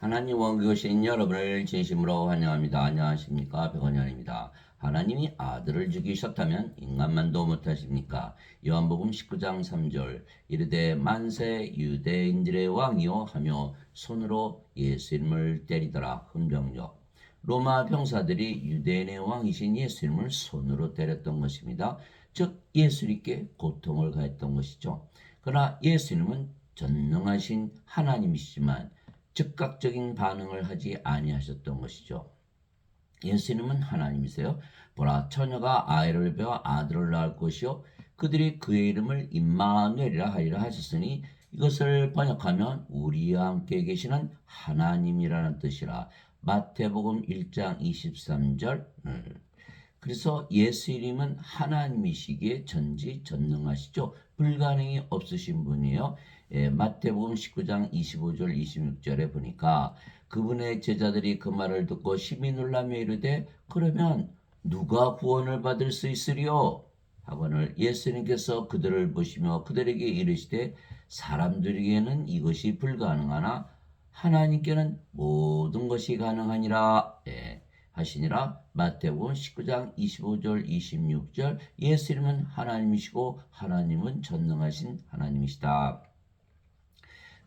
하나님 원교신 여러분을 진심으로 환영합니다. 안녕하십니까? 백원현입니다. 하나님이 아들을 죽이셨다면 인간만도 못하십니까? 요한복음 19장 3절 이르되 만세 유대인들의 왕이요 하며 손으로 예수님을 때리더라. 훈병력 로마 병사들이 유대인의 왕이신 예수님을 손으로 때렸던 것입니다. 즉 예수님께 고통을 가했던 것이죠. 그러나 예수님은 전능하신 하나님이시지만 즉각적인 반응을 하지 아니하셨던 것이죠. 예수님은 하나님이세요. 보라 처녀가 아이를 베어 아들을 낳을 것이요 그들이 그의 이름을 임마누엘이라 하리라 하셨으니 이것을 번역하면 우리와 함께 계시는 하나님이라는 뜻이라. 마태복음 1장 23절. 그래서 예수 이름은 하나님이시기에 전지전능하시죠. 불가능이 없으신 분이에요. 마태복음 19장 25절 26절에 보니까 그분의 제자들이 그 말을 듣고 심히 놀라며 이르되 그러면 누가 구원을 받을 수 있으리요? 하거늘 예수님께서 그들을 보시며 그들에게 이르시되 사람들에게는 이것이 불가능하나 하나님께는 모든 것이 가능하니라. 하시니라. 마태복음 19장 25절 26절 예수님은 하나님이시고 하나님은 전능하신 하나님이시다.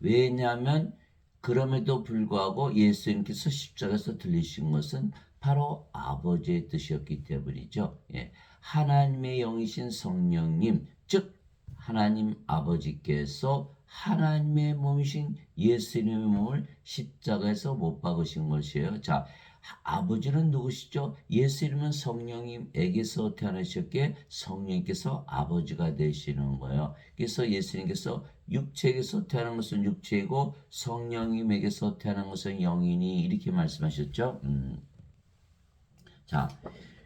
왜냐하면 그럼에도 불구하고 예수님께서 십자가에서 들리신 것은 바로 아버지의 뜻이었기 때문이죠. 하나님의 영이신 성령님 즉 하나님 아버지께서 하나님의 몸이신 예수님의 몸을 십자가에서 못 박으신 것이에요. 자, 아버지는 누구시죠? 예수님은 성령님에게서 태어나셨기에 성령님께서 아버지가 되시는 거예요. 그래서 예수님께서 육체에게서 태어난 것은 육체이고 성령님에게서 태어난 것은 영이니 이렇게 말씀하셨죠. 자,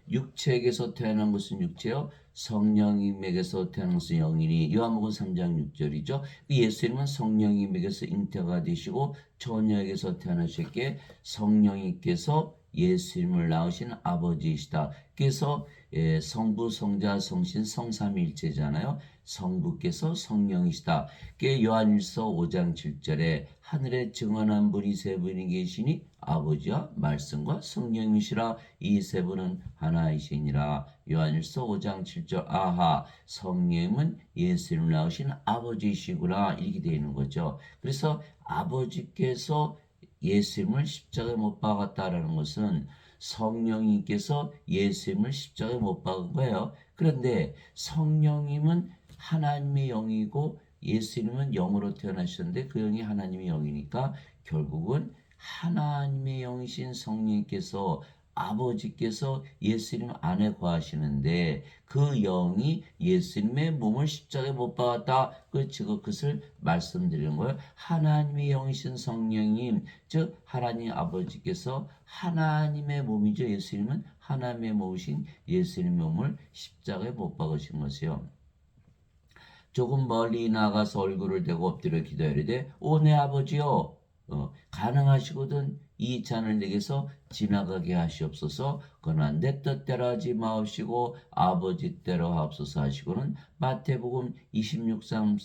육체에게서 태어난 것은 육체요 성령님에게서 태어난 것은 영이니 요한복음 3장 6절이죠. 예수님은 성령님에게서 잉태가 되시고 처녀에게서 태어나셨기에 성령님께서 예수님을 낳으신 아버지이시다. 그래서 성부, 성자, 성신, 성삼위일체잖아요. 성부께서 성령이시다. 그게 요한일서 5장 7절에 하늘에 증언한 분이 세 분이 계시니 아버지와 말씀과 성령이시라. 이 세 분은 하나이시니라. 요한일서 5장 7절. 아하, 성령은 예수님을 낳으신 아버지이시구나. 이렇게 되어 있는 거죠. 그래서 아버지께서 예수님을 십자가에 못 박았다라는 것은 성령님께서 예수님을 십자가에 못 박은 거예요. 그런데 성령님은 하나님의 영이고 예수님은 영으로 태어나셨는데 그 영이 하나님의 영이니까 결국은 하나님의 영이신 성령님께서 아버지께서 예수님 안에 거하시는데 그 영이 예수님의 몸을 십자가에 못 박았다. 그것을 말씀드리는 거예요. 하나님의 영이신 성령님 즉 하나님 아버지께서 하나님의 몸이죠. 예수님은 하나님의 몸이신 예수님의 몸을 십자가에 못 박으신 것이요. 조금 멀리 나가서 얼굴을 대고 엎드려 기도하리되 오 내 아버지여 가능하시거든 이 잔을 내게서 지나가게 하시옵소서. 그러나 내 뜻대로 하지 마옵시고 아버지 대로 하옵소서 하시고는 마태복음 26장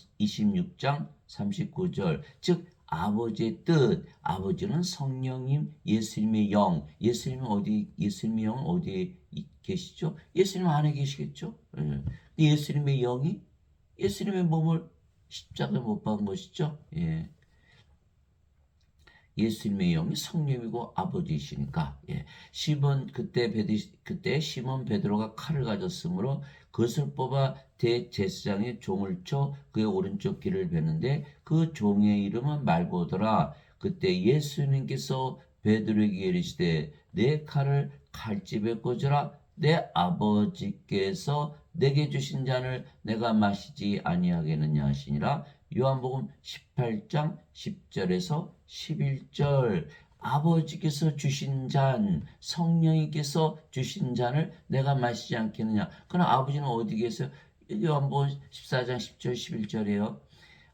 39절 즉 아버지의 뜻, 아버지는 성령님, 예수님의 영, 예수님의 영은 어디에 계시죠? 예수님 안에 계시겠죠? 예수님의 영이 예수님의 몸을 십자가에 못 박은 것이죠. 예수님의 영이 성령이고 아버지이시니까. 그때 시몬 베드로가 칼을 가졌으므로 그것을 뽑아 대제사장의 종을 쳐 그의 오른쪽 귀를 베는데 그 종의 이름은 말고더라. 그때 예수님께서 베드로에게 이르시되 내 칼을 칼집에 꽂으라. 내 아버지께서 내게 주신 잔을 내가 마시지 아니하겠느냐 하시니라. 요한복음 18장 10절에서 11절 아버지께서 주신 잔, 성령님께서 주신 잔을 내가 마시지 않겠느냐. 그러나 아버지는 어디 계세요? 요한복음 14장 10절 11절이에요.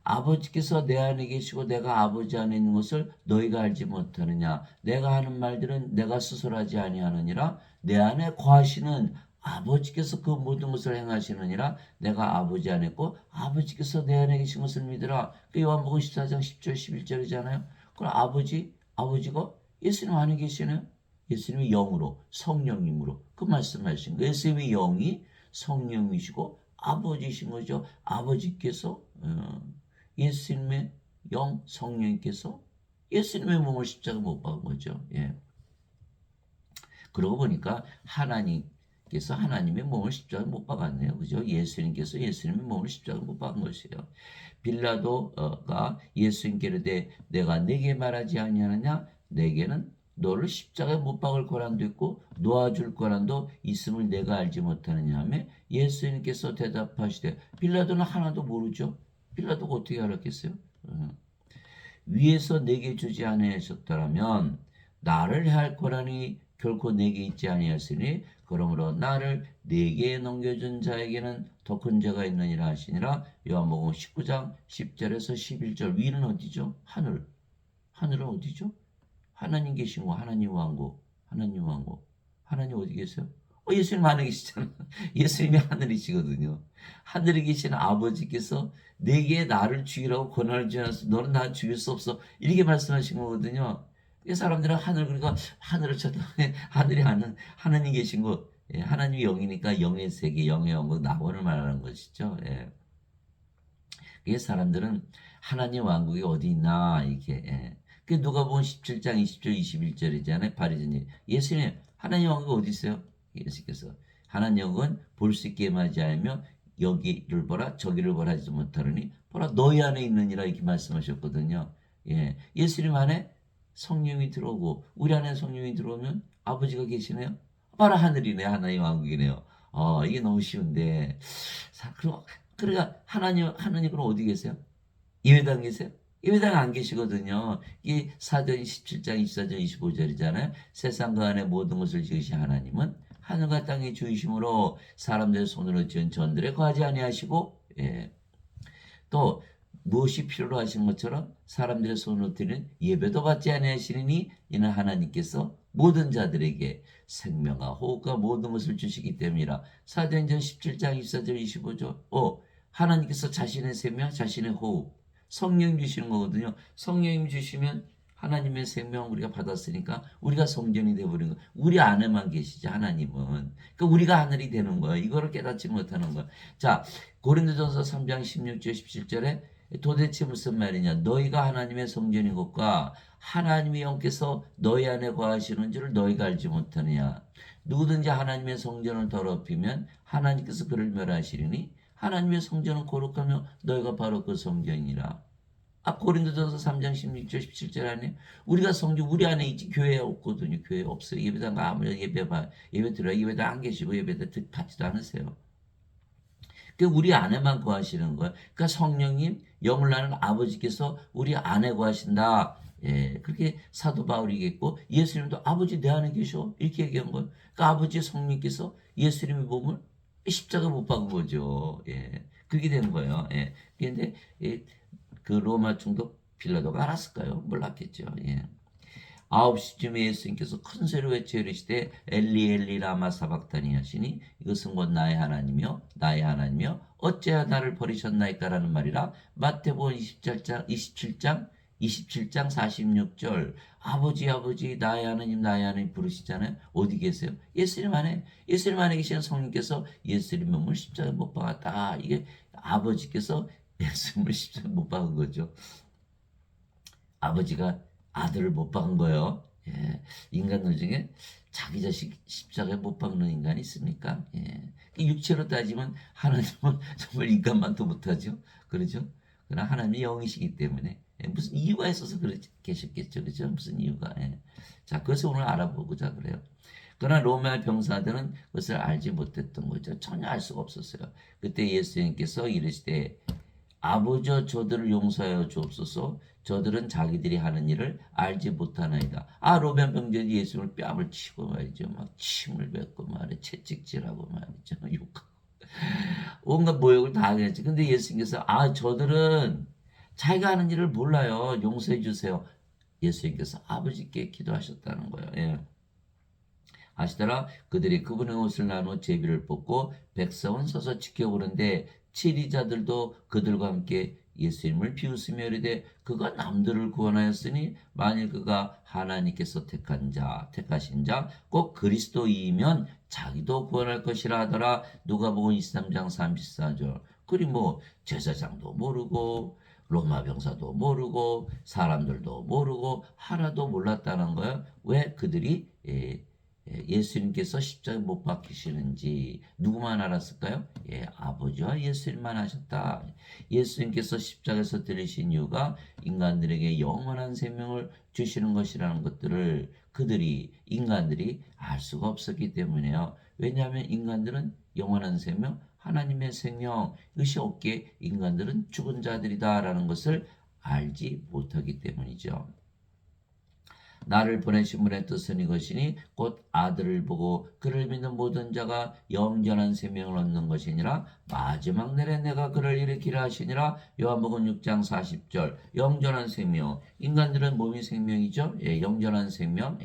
아버지께서 내 안에 계시고 내가 아버지 안에 있는 것을 너희가 알지 못하느냐. 내가 하는 말들은 내가 스스로 하지 아니하느니라. 내 안에 거하시는 아버지께서 그 모든 것을 행하시느니라. 내가 아버지 안에 있고 아버지께서 내 안에 계신 것을 믿으라. 그 요한복음 14장 10절 11절이잖아요. 그럼 아버지 아버지가 예수님 안에 계시네요. 예수님이 영으로 성령님으로 그 말씀하신 거예요. 예수님의 영이 성령이시고 아버지신 거죠. 아버지께서 예수님의 영 성령께서 예수님의 몸을 십자가 못 박은 거죠. 예. 그러고 보니까 하나님께서 하나님의 몸을 십자가 못 박았네요. 그죠? 예수님께서 예수님의 몸을 십자가 못 박은 것이에요. 빌라도가 예수님께 이르되 내가 내게 말하지 아니하느냐 내게는 너를 십자가에 못 박을 권한도 있고 놓아줄 권한도 있음을 내가 알지 못하느냐 하며 예수님께서 대답하시되 빌라도는 하나도 모르죠. 빌라도가 어떻게 알았겠어요? 위에서 내게 주지 아니하셨더라면 나를 해할 권한이 결코 내게 있지 아니하였으니 그러므로 나를 내게 넘겨준 자에게는 더 큰 죄가 있느니라 하시니라. 요한복음 19장 10절에서 11절. 위는 어디죠? 하늘. 하늘은 어디죠? 하나님 계신 거, 하나님 왕국, 하나님 왕국. 하나님 어디 계세요? 예수님 하늘에 계시잖아. 예수님이 하늘이시거든요. 하늘에 계신 아버지께서 내게 나를 죽이라고 권한을 주셔서 너는 나를 죽일 수 없어. 이렇게 말씀하신 거거든요. 사람들은 하늘, 그러니까 하늘을 쳐다보니 하늘이 하나님 계신 곳, 예, 하나님이 영이니까 영의 세계, 영의 왕국, 낙원을 말하는 것이죠. 예. 이 사람들은 하나님 왕국이 어디 있나, 이렇게, 예. 그 누가복음 17장 20절 21절이잖아요. 바리새인이 예수님 하나님 왕국 어디 있어요? 예수께서 하나님 왕국은 볼 수 있게 맞이하며 여기를 보라 저기를 보라 하지 못하느니 보라 너희 안에 있느니라 이렇게 말씀하셨거든요. 예, 예수님 안에 성령이 들어오고 우리 안에 성령이 들어오면 아버지가 계시네요. 바로 하늘이네. 하나님 왕국이네요. 이게 너무 쉬운데 그러니까 하나님 그럼 어디 계세요? 예배당 계세요? 예배당 안 계시거든요. 이 사도행 17장 24절 25절이잖아요. 세상과 안에 모든 것을 지으신 하나님은 하늘과 땅의 주이심으로 사람들의 손으로 지은 전들에 거하지 아니하시고 예. 또 무엇이 필요로 하신 것처럼 사람들의 손으로 드리는 예배도 받지 아니하시니 이는 하나님께서 모든 자들에게 생명과 호흡과 모든 것을 주시기 때문이라. 사도행전 17장 24절 25절 하나님께서 자신의 생명 자신의 호흡 성령 주시는 거거든요. 성령 주시면 하나님의 생명 우리가 받았으니까 우리가 성전이 되어버린 거예요. 우리 안에만 계시지 하나님은. 그러니까 우리가 하늘이 되는 거예요. 이거를 깨닫지 못하는 거예요. 자, 고린도전서 3장 16절 17절에 도대체 무슨 말이냐. 너희가 하나님의 성전인 것과 하나님의 영께서 너희 안에 거하시는 줄을 너희가 알지 못하느냐. 누구든지 하나님의 성전을 더럽히면 하나님께서 그를 멸하시리니 하나님의 성전은 거룩하며 너희가 바로 그 성전이라. 고린도전서 3장 16절 17절 안에 우리가 성전 우리 안에 있지 교회에 없거든요. 교회 없어요. 예배당 아무리 예배 드려요. 예배당 안 계시고 예배당 받지도 않으세요. 그 우리 안에만 거하시는 거예요. 그러니까 성령님 영을 나는 아버지께서 우리 안에 거하신다. 예, 그렇게 사도 바울이 얘기했고 예수님도 아버지 내 안에 계셔 이렇게 얘기한 거예요. 그러니까 아버지 성령께서 예수님의 몸을 십자가 못 박은 거죠. 예, 그렇게 되는 거예요. 예, 그런데 그 로마 총독 빌라도가 알았을까요? 몰랐겠죠. 예. 9시쯤에 예수님께서 큰 소리로 외쳐 이르시되 엘리 엘리 라마 사박다니 하시니 이것은 곧 나의 하나님이여 나의 하나님이여 어찌하여 나를 버리셨나이까라는 말이라. 마태복음 27장 46절 아버지 아버지 나의 하나님 나의 하나님 부르시잖아요. 어디 계세요? 예수님 안에 계시는 성령께서 예수님 몸을 십자가에 못 박았다. 이게 아버지께서 예수님을 십자가에 못 박은 거죠. 아버지가 아들을 못 박은 거예요. 예. 인간들 중에 자기 자식 십자가에 못 박는 인간이 있습니까? 예. 육체로 따지면 하나님은 정말 인간만도 못하죠. 그러죠? 그러나 하나님이 영이시기 때문에 무슨 이유가 있어서 계셨겠죠. 그죠? 무슨 이유가. 예. 자, 그것을 오늘 알아보고자 그래요. 그러나 로마 병사들은 그것을 알지 못했던 거죠. 전혀 알 수가 없었어요. 그때 예수님께서 이르시되 아버지여 저들을 용서하여 주옵소서. 저들은 자기들이 하는 일을 알지 못하나이다. 로마 병자들이 예수님을 뺨을 치고 말이죠. 막 침을 뱉고 말이죠. 채찍질하고 말이죠. 욕하고. 온갖 모욕을 다 하겠지. 근데 예수님께서 저들은 자기가 하는 일을 몰라요. 용서해 주세요. 예수님께서 아버지께 기도하셨다는 거예요. 예. 아시더라 그들이 그분의 옷을 나누어 제비를 뽑고 백성은 서서 지켜보는데 치리자들도 그들과 함께 예수님을 비웃으며 이르되 그가 남들을 구원하였으니 만일 그가 하나님께서 택하신 자 꼭 그리스도이면 자기도 구원할 것이라 하더라. 누가복음 23장 34절. 그리 뭐 제사장도 모르고 로마 병사도 모르고 사람들도 모르고 하나도 몰랐다는 거예요. 왜 그들이 예수님께서 십자가에 못 박히시는지 누구만 알았을까요? 아버지와 예수님만 하셨다. 예수님께서 십자가에서 들으신 이유가 인간들에게 영원한 생명을 주시는 것이라는 것들을 인간들이 알 수가 없었기 때문에요. 왜냐하면 인간들은 영원한 생명, 하나님의 생명, 이것이 없기에 인간들은 죽은 자들이다라는 것을 알지 못하기 때문이죠. 나를 보내신 분의 뜻은 이것이니 곧 아들을 보고 그를 믿는 모든 자가 영전한 생명을 얻는 것이니라. 마지막 날에 내가 그를 일으키라 하시니라. 요한복음 6장 40절. 영전한 생명. 인간들은 몸이 생명이죠. 영전한 생명.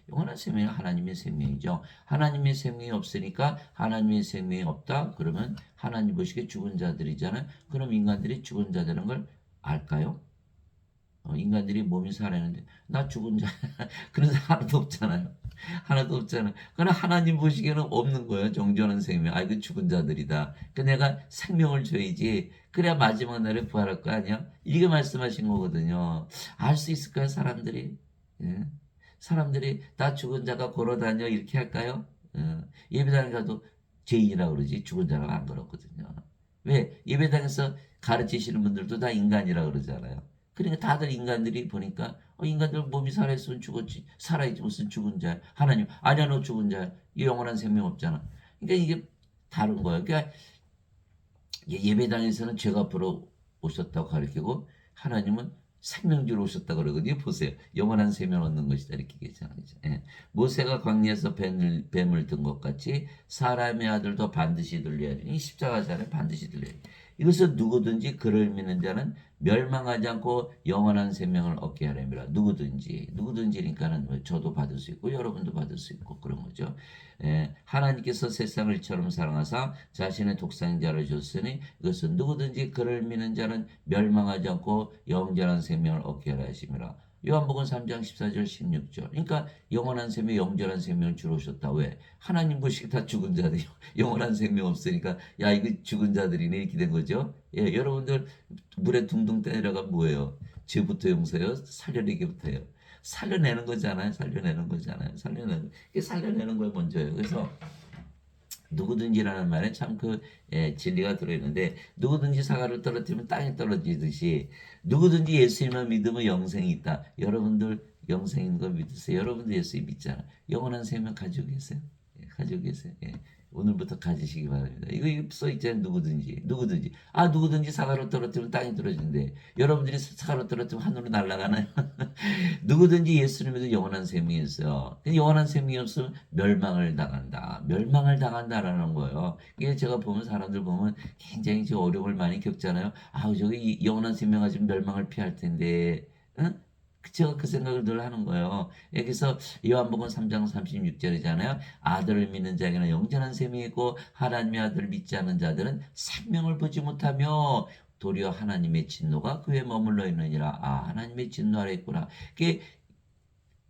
영원한 생명은 하나님의 생명이죠. 하나님의 생명이 없으니까 하나님의 생명이 없다. 그러면 하나님 보시기에 죽은 자들이잖아요. 그럼 인간들이 죽은 자들인 걸 알까요? 인간들이 몸이 살아있는데 나 죽은 자 그런 사람 하나도 없잖아요. 하나도 없잖아요. 그러나 하나님 보시기에는 없는 거예요. 정전한 생명. 아, 이거 죽은 자들이다. 그 내가 생명을 줘야지. 그래야 마지막 날에 부활할 거 아니야? 이게 말씀하신 거거든요. 알 수 있을까요, 사람들이? 예? 사람들이 나 죽은 자가 걸어다녀 이렇게 할까요? 예배당에 가도 죄인이라고 그러지 죽은 자라고 안 그렇거든요. 왜? 예배당에서 가르치시는 분들도 다 인간이라고 그러잖아요. 그러니까 다들 인간들이 보니까 인간들 몸이 살아있으면 죽었지. 살아있지 무슨 죽은 자야. 하나님 아니야 너 죽은 자야. 영원한 생명 없잖아. 그러니까 이게 다른 거예요. 그러니까 예배당에서는 죄가 앞으로 오셨다고 가르치고 하나님은 생명주로 오셨다고 그러거든요. 보세요. 영원한 생명 얻는 것이다 이렇게 얘기하잖아요. 모세가 광야에서 뱀을 든 것 같이 사람의 아들도 반드시 들려야 되니 십자가잖아요. 반드시 들려야 돼. 이것은 누구든지 그를 믿는 자는 멸망하지 않고 영원한 생명을 얻게 하려니라. 누구든지니까는 저도 받을 수 있고 여러분도 받을 수 있고 그런 거죠. 하나님께서 세상을 이처럼 사랑하사 자신의 독생자를 줬으니 이것은 누구든지 그를 믿는 자는 멸망하지 않고 영원한 생명을 얻게 하려 하심이라. 요한복음 3장 14절 16절. 그러니까 영원한 생명, 영원한 생명을 주러 오셨다. 왜? 하나님 보시기 다 죽은 자들이 영원한 생명 없으니까 야 이거 죽은 자들이네 이렇게 된 거죠. 여러분들 물에 둥둥 떠내려가면 뭐예요? 죄부터 용서해요? 살려내기부터요. 살려내는 거잖아요. 살려내는 걸 먼저요. 그래서 누구든지라는 말에 참 진리가 들어있는데 누구든지 사과를 떨어뜨리면 땅에 떨어지듯이 누구든지 예수님만 믿으면 영생이 있다. 여러분들 영생인 걸 믿으세요. 여러분들 예수 믿잖아. 영원한 생명 가지고 계세요? 가지고 계세요. 오늘부터 가지시기 바랍니다. 이거 써있잖아요. 누구든지. 누구든지 사과로 떨어뜨리면 땅에 떨어진대. 여러분들이 사과로 떨어뜨리면 하늘로 날아가나요? 누구든지 예수를 믿어 영원한 생명이 있어요. 영원한 생명이 없으면 멸망을 당한다. 멸망을 당한다라는 거예요. 이게 제가 보면 사람들 보면 굉장히 어려움을 많이 겪잖아요. 저기 영원한 생명 가지면 멸망을 피할 텐데. 응? 제가 그 생각을 늘 하는 거예요. 여기서 요한복음 3장 36절이잖아요. 아들을 믿는 자에게는 영원한 생명이 있고 하나님의 아들을 믿지 않는 자들은 생명을 보지 못하며 도리어 하나님의 진노가 그에 머물러 있느니라. 하나님의 진노 아래 있구나. 그게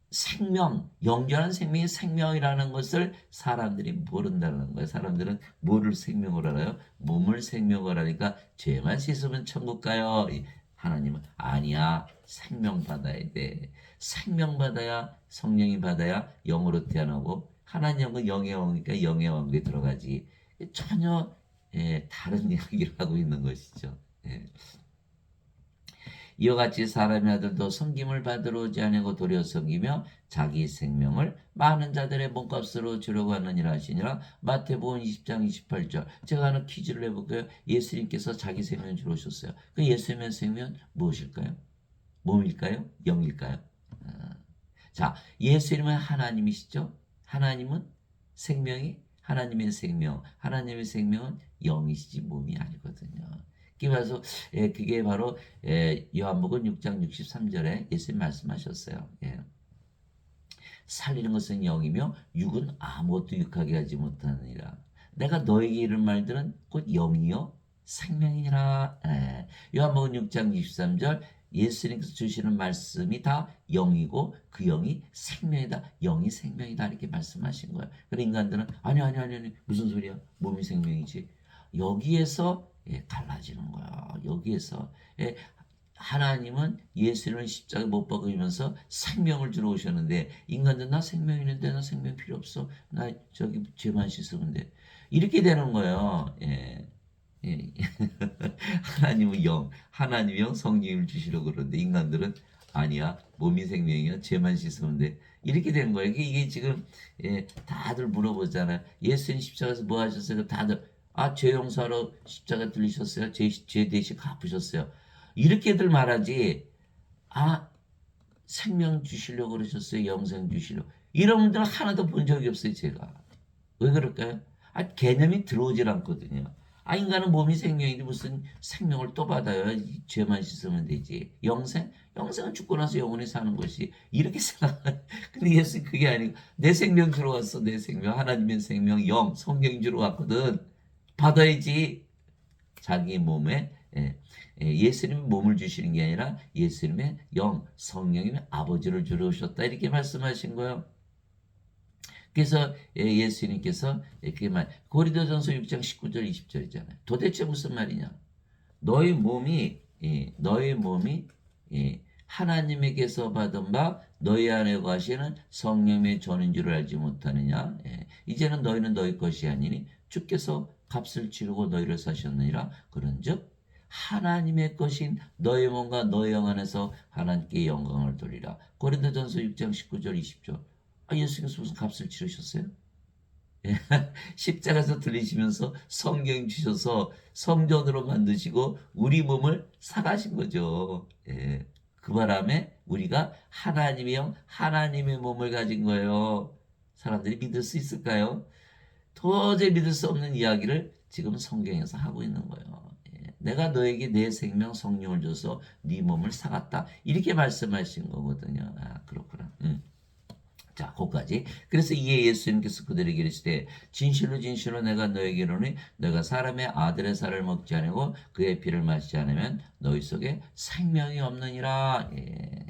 생명, 영원한 생명이 생명이라는 것을 사람들이 모른다는 거예요. 사람들은 뭐를 생명을 알아요? 몸을 생명을 하니까 죄만 씻으면 천국 가요. 하나님은 아니야. 생명 받아야 돼. 생명 받아야 성령이 받아야 영으로 태어나고 하나님은 영의 왕이니까 영의 왕국에 들어가지. 전혀 다른 이야기를 하고 있는 것이죠. 이와 같이 사람의 아들도 섬김을 받으러 오지 아니하고 도리어 섬기며 자기 생명을 많은 자들의 몸값으로 주려고 하느니라 하시니라. 마태복음 20장 28절. 제가 하나 퀴즈를 해볼게요. 예수님께서 자기 생명을 주러 오셨어요. 그 예수님의 생명은 무엇일까요? 몸일까요? 영일까요? 자, 예수님은 하나님이시죠? 하나님은 하나님의 생명은 영이시지 몸이 아니거든요. 그래서 그게 바로 요한복음 6장 63절에 예수님 말씀하셨어요. 살리는 것은 영이며 육은 아무것도 육하게 하지 못하느니라. 내가 너에게 이른 말들은 곧 영이요 생명이니라. 요한복음 6장 23절 예수님께서 주시는 말씀이 다 영이고 그 영이 생명이다. 영이 생명이다. 이렇게 말씀하신 거예요. 그래서 인간들은 아니 무슨 소리야? 몸이 생명이지. 여기에서 갈라지는 거야. 여기에서 하나님은 예수님을 십자가에 못 박으면서 생명을 주러 오셨는데 인간들 나 생명 있는데 나 생명 필요 없어. 나 저기 죄만 씻으면 돼. 이렇게 되는 거예요. 예. 하나님은 영, 하나님이 영 성령을 주시려고 그러는데 인간들은 아니야. 몸이 생명이야. 죄만 씻으면 돼. 이렇게 된 거예요. 이게 지금 다들 물어보잖아요. 예수님 십자가에서 뭐 하셨어요? 다들 죄 용서하러 십자가 들리셨어요? 죄 대신 갚으셨어요. 이렇게들 말하지. 생명 주시려고 그러셨어요? 영생 주시려고. 이런 분들 하나도 본 적이 없어요, 제가. 왜 그럴까요? 개념이 들어오질 않거든요. 인간은 몸이 생명인데 무슨 생명을 또 받아요? 죄만 씻으면 되지. 영생? 영생은 죽고 나서 영원히 사는 것이. 이렇게 생각하는. 근데 예수는 그게 아니고, 내 생명 주러 왔어, 내 생명. 하나님의 생명, 영, 성령 주러 왔거든. 받아야지. 자기 몸에, 예수님이 몸을 주시는 게 아니라 예수님의 영, 성령님의 아버지를 주러 오셨다. 이렇게 말씀하신 거예요. 그래서 예수님께서 그게 고린도전서 6장 19절 20절이잖아요. 도대체 무슨 말이냐? 너희 몸이 하나님에게서 받은 바 너희 안에 거하시는 성령의 전인 줄을 알지 못하느냐? 이제는 너희는 너희 것이 아니니 주께서 값을 치르고 너희를 사셨느니라. 그런즉 하나님의 것인 너희 몸과 너희 영 안에서 하나님께 영광을 돌리라. 고린도전서 6장 19절 20절. 예수님께서 무슨 값을 치르셨어요? 십자가에서 들리시면서 성경 주셔서 성전으로 만드시고 우리 몸을 사가신 거죠. 그 바람에 우리가 하나님의 영, 하나님의 몸을 가진 거예요. 사람들이 믿을 수 있을까요? 도저히 믿을 수 없는 이야기를 지금 성경에서 하고 있는 거예요. 내가 너에게 내 생명 성령을 줘서 네 몸을 사갔다. 이렇게 말씀하신 거거든요. 그렇구나. 자, 거기까지. 그래서 이에 예수님께서 그들에게 이르시되 진실로 진실로 내가 너에게 이르노니 너가 사람의 아들의 살을 먹지 아니고 그의 피를 마시지 않으면 너희 속에 생명이 없느니라.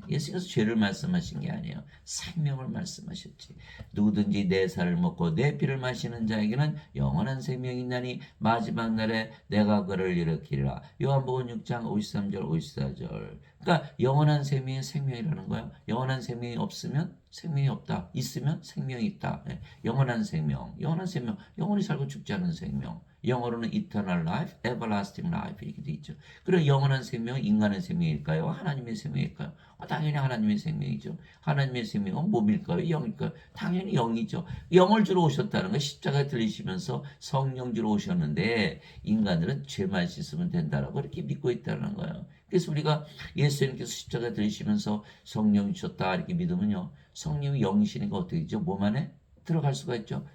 예수님께서 죄를 말씀하신 게 아니에요. 생명을 말씀하셨지. 누구든지 내 살을 먹고 내 피를 마시는 자에게는 영원한 생명이 있나니 마지막 날에 내가 그를 일으키리라. 요한복음 6장 53절 54절. 그러니까 영원한 생명이 생명이라는 거예요. 영원한 생명이 없으면 생명이 없다. 있으면 생명이 있다. 영원한 생명, 영원히 살고 죽지 않은 생명. 영어로는 eternal life, everlasting life 이렇게 돼 있죠. 그럼 영원한 생명은 인간의 생명일까요? 하나님의 생명일까요? 당연히 하나님의 생명이죠. 하나님의 생명은 몸일까요? 영일까요? 당연히 영이죠. 영을 주러 오셨다는 거 십자가에 들리시면서 성령 주러 오셨는데 인간들은 죄만 씻으면 된다라고 이렇게 믿고 있다는 거예요. 그래서 우리가 예수님께서 십자가에 들리시면서 성령 주셨다 이렇게 믿으면요. 성령이 영이시니까 어떻게 되죠? 몸 안에 들어갈 수가 있죠.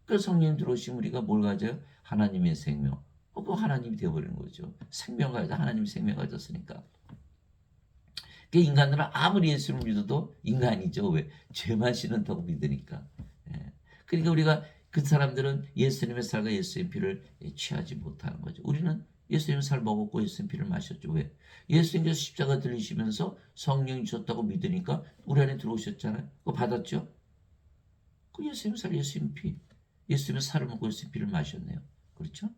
그 성령 들어오시면 우리가 뭘 가져요? 하나님의 생명. 그 하나님이 되어버리는 거죠. 생명 가져 하나님이 생명 가졌으니까. 그 인간들은 아무리 예수를 믿어도 인간이죠. 왜? 죄만 씻는다고 믿으니까. 그러니까 우리가 그 사람들은 예수님의 살과 예수의 피를 취하지 못하는 거죠. 우리는 예수님의 살 먹었고 예수님 피를 마셨죠. 왜? 예수님께서 십자가 들리시면서 성령이 주셨다고 믿으니까 우리 안에 들어오셨잖아요. 그거 받았죠? 그 예수님의 살, 예수님 피. 예수님의 살을 먹고 예수님 피를 마셨네요. 그렇죠?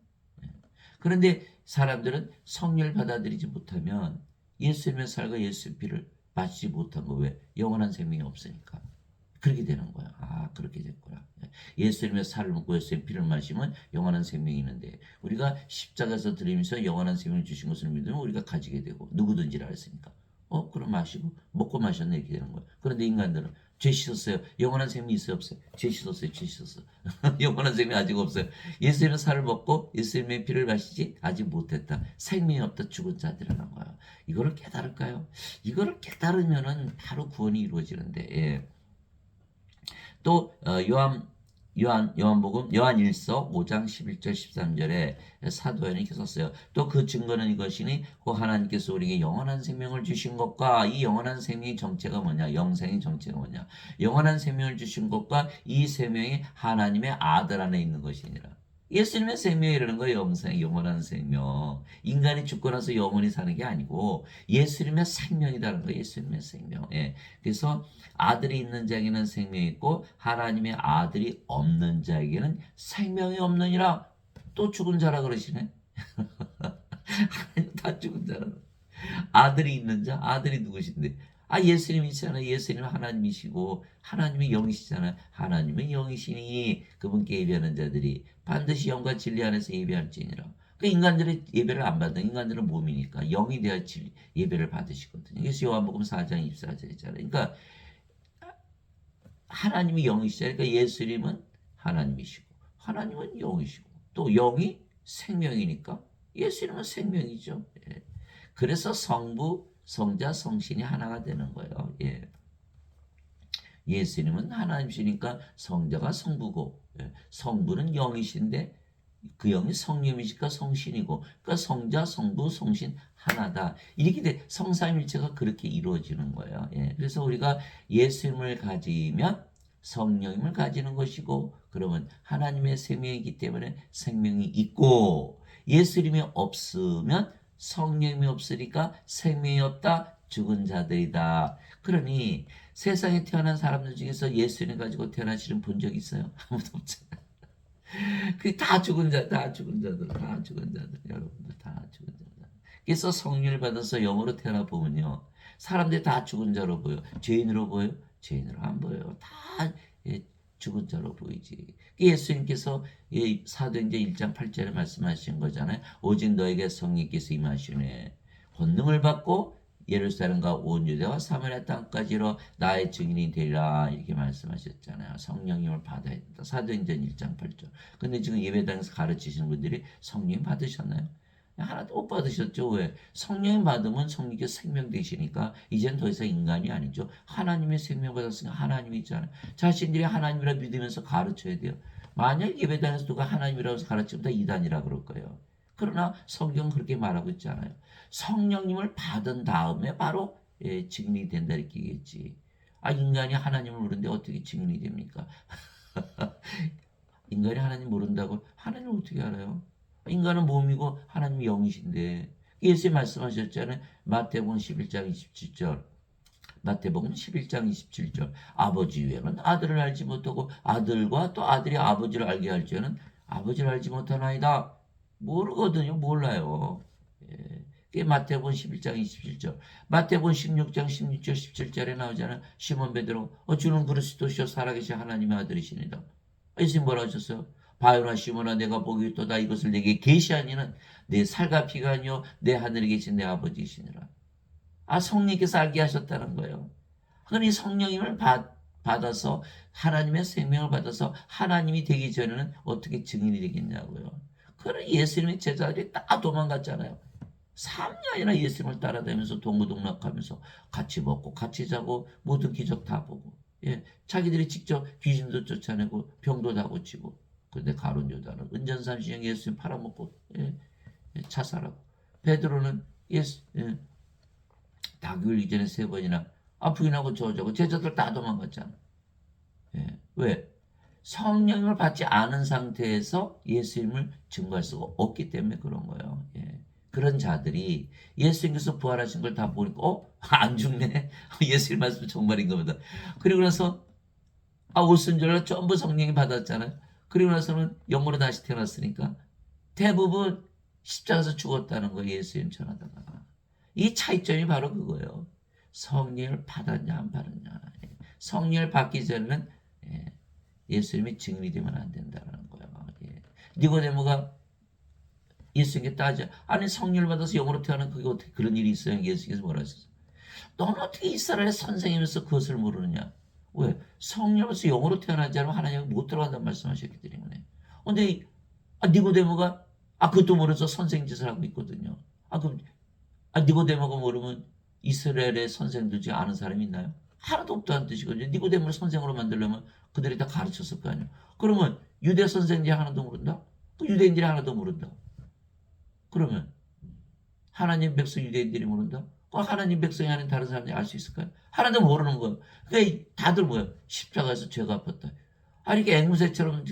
그런데 사람들은 성령을 받아들이지 못하면 예수님의 살과 예수의 피를 마시지 못한 거 왜? 영원한 생명이 없으니까. 그렇게 되는 거야. 그렇게 됐구나. 예수님의 살을 먹고 예수의 피를 마시면 영원한 생명이 있는데 우리가 십자가에서 들으면서 영원한 생명을 주신 것을 믿으면 우리가 가지게 되고 누구든지라 했으니까. 그럼 마시고 먹고 마셨네 이렇게 되는 거야. 그런데 인간들은 죄 씻었어요. 영원한 생명이 있어요 없어요? 죄 씻었어요. 영원한 생명이 아직 없어요. 예수님의 살을 먹고 예수님의 피를 마시지 아직 못했다. 생명이 없다. 죽은 자들이라는 거야. 이거를 깨달을까요? 이거를 깨달으면은 바로 구원이 이루어지는데 또 요한복음 요한일서 5장 11절 13절에 사도 요한이 이렇게 썼어요. 또 그 증거는 이것이니 그 하나님께서 우리에게 영원한 생명을 주신 것과 이 영원한 생명의 정체가 뭐냐? 영생의 정체가 뭐냐? 영원한 생명을 주신 것과 이 생명이 하나님의 아들 안에 있는 것이니라. 예수님의 생명이라는 거예요. 영생, 영원한 생명. 인간이 죽고 나서 영원히 사는 게 아니고 예수님의 생명이라는 거예요. 예수님의 생명. 예. 그래서 아들이 있는 자에게는 생명이 있고 하나님의 아들이 없는 자에게는 생명이 없느니라. 또 죽은 자라 그러시네. 다 죽은 자라. 아들이 있는 자, 아들이 누구신데? 아, 예수님이잖아요. 예수님은 하나님이시고 하나님의 영이시잖아요. 하나님의 영이시니 그분께 예배하는 자들이 반드시 영과 진리 안에서 예배할지니라. 그 인간들이 예배를 안 받는 인간들은 몸이니까 영이 되어 예배를 받으시거든요. 그래서 요한복음 4장 24절 있잖아요. 그러니까 하나님이 영이시잖아요. 그러니까 예수님은 하나님이시고 하나님은 영이시고 또 영이 생명이니까 예수님은 생명이죠. 예. 그래서 성부, 성자, 성신이 하나가 되는 거예요. 예. 예수님은 하나님이시니까 성자가 성부고, 예. 성부는 영이신데 그 영이 성령이시니까 성신이고, 그러니까 성자, 성부, 성신 하나다. 이렇게 성삼일체가 그렇게 이루어지는 거예요. 예. 그래서 우리가 예수님을 가지면 성령님을 가지는 것이고, 그러면 하나님의 생명이기 때문에 생명이 있고, 예수님이 없으면 성령이 없으니까 생명이 없다. 죽은 자들이다. 그러니 세상에 태어난 사람들 중에서 예수님 가지고 태어나시는 본 적 있어요? 아무도 없잖아요. 그 다 죽은 자, 다 죽은 자들, 다 죽은 자들, 여러분들 다 죽은 자들. 그래서 성령을 받아서 영으로 태어나 보면요, 사람들이 다 죽은 자로 보여. 죄인으로 보여? 죄인으로 안 보여요. 다 예, 죽은 자로 보이지. 예수님께서 사도행전 1장 8절에 말씀하신 거잖아요. 오직 너에게 성령께서 임하시네. 권능을 받고 예루살렘과 온 유대와 사마리아 땅까지로 나의 증인이 되리라 이렇게 말씀하셨잖아요. 성령님을 받아야 된다. 사도행전 1장 8절. 근데 지금 예배당에서 가르치시는 분들이 성령 받으셨나요? 하나도 못 받으셨죠. 왜? 성령 받으면 성령께서 생명 되시니까 이젠 더 이상 인간이 아니죠. 하나님의 생명 받았으니까 하나님이잖아요. 자신들이 하나님이라 믿으면서 가르쳐야 돼요. 만약 예배당에서 누가 하나님이라고 해서 가르치면 다 이단이라 그럴 거예요. 그러나 성경은 그렇게 말하고 있지 않아요. 성령님을 받은 다음에 바로 증인이 된다 이렇게 얘기했지. 아, 인간이 하나님을 모르는데 어떻게 증인이 됩니까? 인간이 하나님 모른다고 하나님을 어떻게 알아요? 인간은 몸이고 하나님이 영이신데 예수님 말씀하셨잖아요. 마태복음 11장 27절. 마태복음 11장 27절. 아버지 외에는 아들을 알지 못하고 아들과 또 아들이 아버지를 알게 할 줄은 아버지를 알지 못하나이다. 모르거든요. 몰라요. 예. 그게 마태복음 11장 27절. 마태복음 16장 16절 17절에 나오잖아요. 시몬 베드로 주는 그리스도시요 살아계신 하나님의 아들이시니다. 예수님 뭐라 하셨어요? 바요나 시몬아 내가 보기 있도다 이것을 내게 계시하니는 내 살과 피가 아니요 내 하늘에 계신 내 아버지이시니라. 아, 성령께서 알게 하셨다는 거예요. 그러니 성령님을 받아서 하나님의 생명을 받아서 하나님이 되기 전에는 어떻게 증인이 되겠냐고요. 그런 예수님의 제자들이 다 도망갔잖아요. 3년이나 예수님을 따라다니면서 동고동락하면서 같이 먹고 같이 자고 모든 기적 다 보고, 예, 자기들이 직접 귀신도 쫓아내고 병도 다 고치고. 그런데 가룟 유다는 은전삼시형 예수님 팔아먹고, 예, 자살하고, 베드로는 다교일 이전에 3번이나 부인하고 저자고 제자들 다 도망갔잖아. 예, 왜? 성령을 받지 않은 상태에서 예수님을 증거할 수가 없기 때문에 그런 거예요. 예. 그런 자들이 예수님께서 부활하신 걸 다 보니까 안 죽네. 예수님 말씀 정말인가 보다. 그리고 나서 오순절날 전부 성령이 받았잖아요. 그리고 나서는 영으로 다시 태어났으니까 대부분 십자가에서 죽었다는 거예요. 예수님 전하다가. 이 차이점이 바로 그거예요. 성령을 받았냐 안 받았냐. 성령을 받기 전에는 예수님이 증인이 되면 안 된다는 거예요. 니고데모가 예수님께 따져. 아니 성령을 받아서 영으로 태어난 그게 어떻게 그런 일이 있어요? 예수님께서 뭐라 하셨어요? 너는 어떻게 이스라엘의 선생이면서 그것을 모르느냐? 왜? 성령을 받아서 영으로 태어나지 않으면 하나님이 못 들어간다는 말씀하셨기 때문에. 근데 니고데모가 그것도 모르면서 선생 짓을 하고 있거든요. 그럼 니고데모가 모르면 이스라엘의 선생들 중에 아는 사람이 있나요? 하나도 없다는 뜻이거든요. 니고데모를 선생으로 만들려면 그들이 다 가르쳤을 거 아니에요. 그러면 유대 선생들이 하나도 모른다? 유대인들이 하나도 모른다. 그러면 하나님 백성 유대인들이 모른다? 하나님 백성이 아닌 다른 사람들이 알 수 있을까요? 하나도 모르는 거예요. 그러니까 다들 뭐야? 십자가에서 죄가 아팠다. 이렇게 앵무새처럼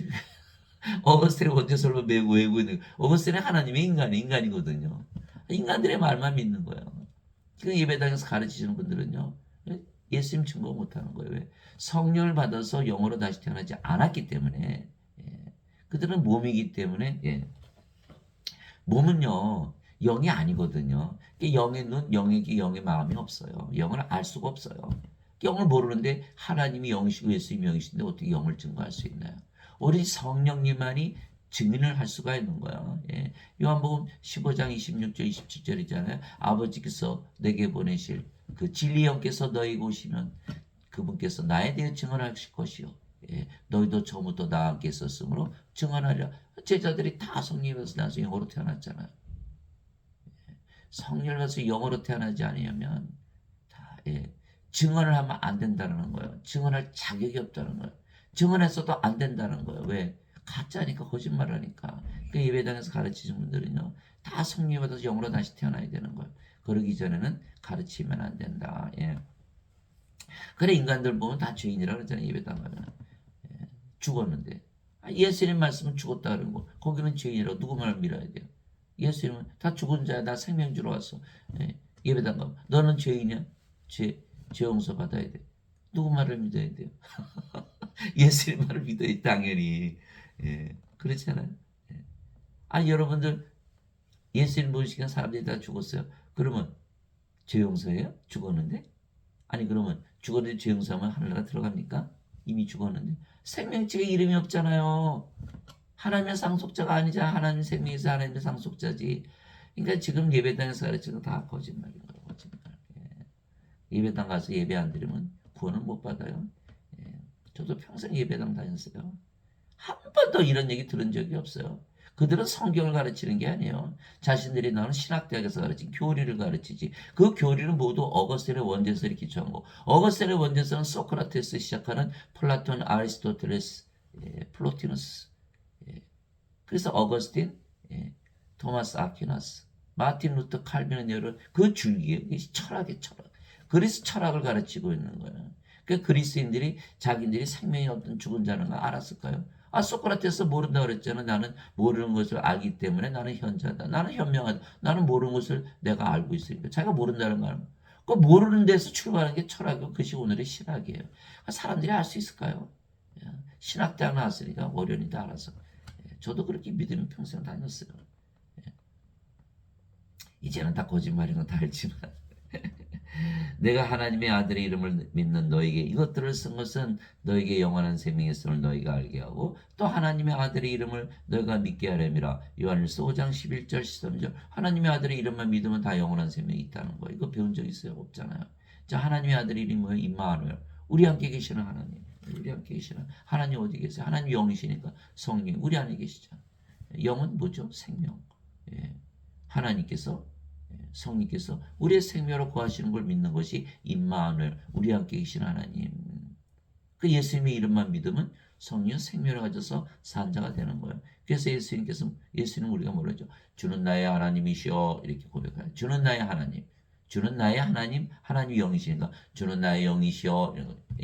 어거스틴의 원죄설을 메고 외우고 있는 거예요. 어거스틴은 하나님의 인간이거든요. 인간들의 말만 믿는 거예요. 그 예배당에서 가르치시는 분들은요. 예수님 증거 못하는 거예요. 왜? 성령을 받아서 영으로 다시 태어나지 않았기 때문에 예. 그들은 몸이기 때문에 예. 몸은요. 영이 아니거든요. 영의 눈, 영의 귀, 영의 마음이 없어요. 영을 알 수가 없어요. 영을 모르는데 하나님이 영이시고 예수님이 영이신데 어떻게 영을 증거할 수 있나요? 오로지 성령님만이 증인을 할 수가 있는 거야. 예. 요한복음 15장 26절 27절이잖아요. 아버지께서 내게 보내실 그 진리 영께서 너희에게 오시면 그분께서 나에 대해 증언하실 것이요. 예. 너희도 처음부터 나와 함께 있었으므로 증언하리라. 제자들이 다 성령에서 나서 영으로 태어났잖아요. 성령을 받아서 영으로 태어나지 않으면 다 예. 증언을 하면 안 된다는 거예요. 증언할 자격이 없다는 거예요. 증언했어도 안 된다는 거예요. 왜? 가짜니까 거짓말을 하니까. 그 예배당에서 가르치신 분들은요. 다 성령 받아서 영으로 다시 태어나야 되는 거예요. 그러기 전에는 가르치면 안 된다. 예. 그래 인간들 보면 다 죄인이라 그러잖아요. 예배당 가면. 예. 죽었는데. 예수님 말씀은 죽었다 그런 거. 거기는 죄인이라고 누구 말을 믿어야 돼요. 예수님은 다 죽은 자야. 나 생명 주러 왔어. 예. 예배당 가면. 너는 죄인이야? 죄 용서 받아야 돼. 누구 말을 믿어야 돼요? 예수님 말을 믿어야 당연히. 예. 그렇잖아요. 예. 아니 여러분들 예수님 모시기가 사람들이 다 죽었어요. 그러면 죄 용서해요? 죽었는데? 아니 그러면 죽었는데 죄 용서하면 하늘나라 들어갑니까? 이미 죽었는데. 생명체가 이름이 없잖아요. 하나님의 상속자가 아니잖아. 하나님 생명에서 하나님의 상속자지. 그러니까 지금 예배당에서 가르치는 거 다 거짓말인 거예요. 거짓말. 예. 예배당 가서 예배 안 드리면 구원을 못 받아요. 예. 저도 평생 예배당 다녔어요. 한 번도 이런 얘기 들은 적이 없어요. 그들은 성경을 가르치는 게 아니에요. 자신들이 나오는 신학대학에서 가르친 교리를 가르치지. 그 교리는 모두 어거스틴의 원죄설이 기초한 거. 어거스틴의 원죄설은 소크라테스 시작하는 플라톤, 아리스토텔레스, 예, 플로티누스. 예. 그래서 어거스틴, 예, 토마스 아퀴나스, 마틴 루터 칼빈은 여러 그 줄기에 철학의 철학. 그리스 철학을 가르치고 있는 거예요. 그 그리스인들이 자기들이 생명이 없던 죽은 자는 걸 알았을까요? 소크라테스 모른다 그랬잖아. 나는 모르는 것을 알기 때문에 나는 현자다. 나는 현명하다. 나는 모르는 것을 내가 알고 있으니까. 자기가 모른다는 말. 그 모르는 데서 출발하는 게 철학이고 그것이 오늘의 신학이에요. 사람들이 알 수 있을까요? 예. 신학대학 나왔으니까 어련히 다 알아서. 예. 저도 그렇게 믿으면 평생 다녔어요. 예. 이제는 다 거짓말인 건 다 알지만. 내가 하나님의 아들의 이름을 믿는 너에게 이것들을 쓴 것은 너에게 영원한 생명이 있음을 너희가 알게 하고 또 하나님의 아들의 이름을 너희가 믿게 하려니라. 요한일서 5장 11절 13절 하나님의 아들의 이름만 믿으면 다 영원한 생명이 있다는 거. 이거 배운 적 있어요? 없잖아요. 자, 하나님의 아들의 이름이 뭐예요? 임마누엘. 우리 함께 계시는 하나님. 우리 함께 계시는 하나님 어디 계세요? 하나님 영이시니까 성령 우리 안에 계시죠. 영은 뭐죠? 생명. 예. 하나님께서 성령께서 우리의 생명으로 거하시는 걸 믿는 것이 임마누엘 우리 함께 계신 하나님. 그 예수님의 이름만 믿으면 성령 생명을 가져서 산자가 되는 거예요. 그래서 예수님 우리가 뭐라죠? 주는 나의 하나님이시여 이렇게 고백해요. 주는 나의 하나님. 주는 나의 하나님, 하나님 영이시니까 주는 나의 영이시여.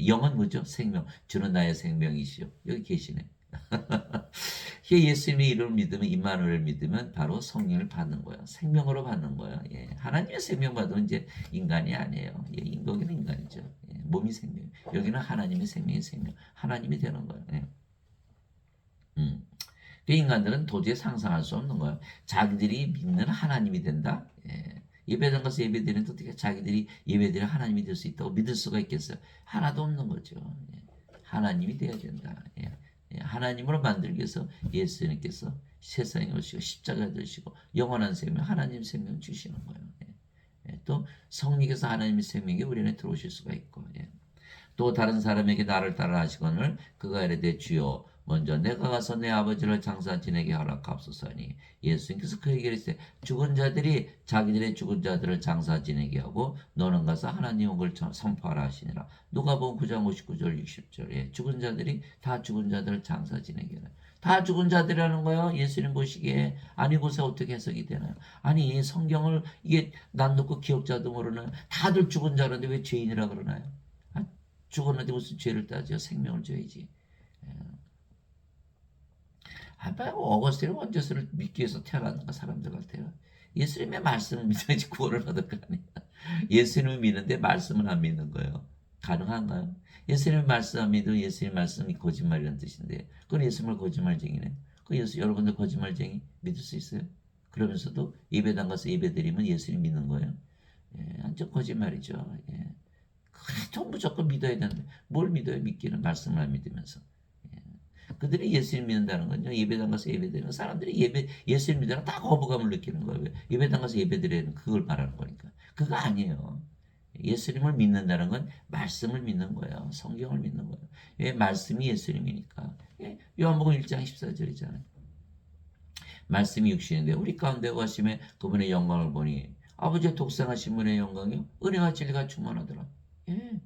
영은 뭐죠? 생명. 주는 나의 생명이시여. 여기 계시네. 예수님의 이름을 믿으면 임마누엘을 믿으면 바로 성령을 받는 거예요. 생명으로 받는 거예요. 예. 하나님의 생명 받으면 이제 인간이 아니에요. 예. 인간은 인간이죠. 예. 몸이 생명. 여기는 하나님의 생명이 생명. 하나님이 되는 거예요. 예. 그 인간들은 도저히 상상할 수 없는 거예요. 자기들이 믿는 하나님이 된다. 예. 예배당 가서 예배드리는데 어떻게 자기들이 예배드리는 하나님이 될 수 있다고 믿을 수가 있겠어요? 하나도 없는 거죠. 예. 하나님이 되어야 된다. 예. 하나님으로 만들기 위해서 예수님께서 세상에 오시고 십자가 되시고 영원한 생명 하나님 생명 주시는 거예요. 또 성령께서 하나님의 생명이 우리 안에 들어오실 수가 있고 또 다른 사람에게 나를 따라 하시거늘 그가 이르되 주여 먼저 내가 가서 내 아버지를 장사 지내게 허락하옵소서 하니 예수님께서 그에게 이르시되 죽은 자들이 자기들의 죽은 자들을 장사 지내게 하고 너는 가서 하나님 옥을 선포하라 하시니라. 누가복음 9장 59절 60절에 죽은 자들이 다 죽은 자들을 장사 지내게 하라. 다 죽은 자들이라는 거예요. 예수님 보시기에 아니고서 어떻게 해석이 되나요? 아니 성경을 이게 난 놓고 기억자도 모르는 다들 죽은 자라는데 왜 죄인이라 그러나요? 죽었는데 무슨 죄를 따져 생명을 줘야지. 어거스틴은 원죄수를 믿기 위해서 태어났는가 사람들 같아요. 예수님의 말씀을 믿어야지 구원을 받을 거 아니에요. 예수님을 믿는데 말씀을 안 믿는 거예요. 가능한가요? 예수님의 말씀 안 믿으면 예수님의 말씀이 거짓말이라는 뜻인데 그건 예수님을 거짓말쟁이네. 그 여러분들 거짓말쟁이 믿을 수 있어요? 그러면서도 예배당 가서 예배드리면 예수님 믿는 거예요? 예, 완전 거짓말이죠. 예. 그래도 무조건 믿어야 되는데 뭘 믿어요? 믿기는 말씀을 안 믿으면서. 예. 그들이 예수님 믿는다는 건요. 예배당 가서 예배드리는 사람들이 예수님 믿으라 다 거부감을 느끼는 거예요. 예배당 가서 예배드리는 그걸 말하는 거니까. 그거 아니에요. 예수님을 믿는다는 건 말씀을 믿는 거예요. 성경을 믿는 거예요. 왜? 말씀이 예수님이니까. 예, 요한복음 1장 14절이잖아요. 말씀이 육신인데 우리 가운데 가심에 그분의 영광을 보니 아버지의 독생하신 분의 영광이요. 은혜와 진리가 충만하더라. 예.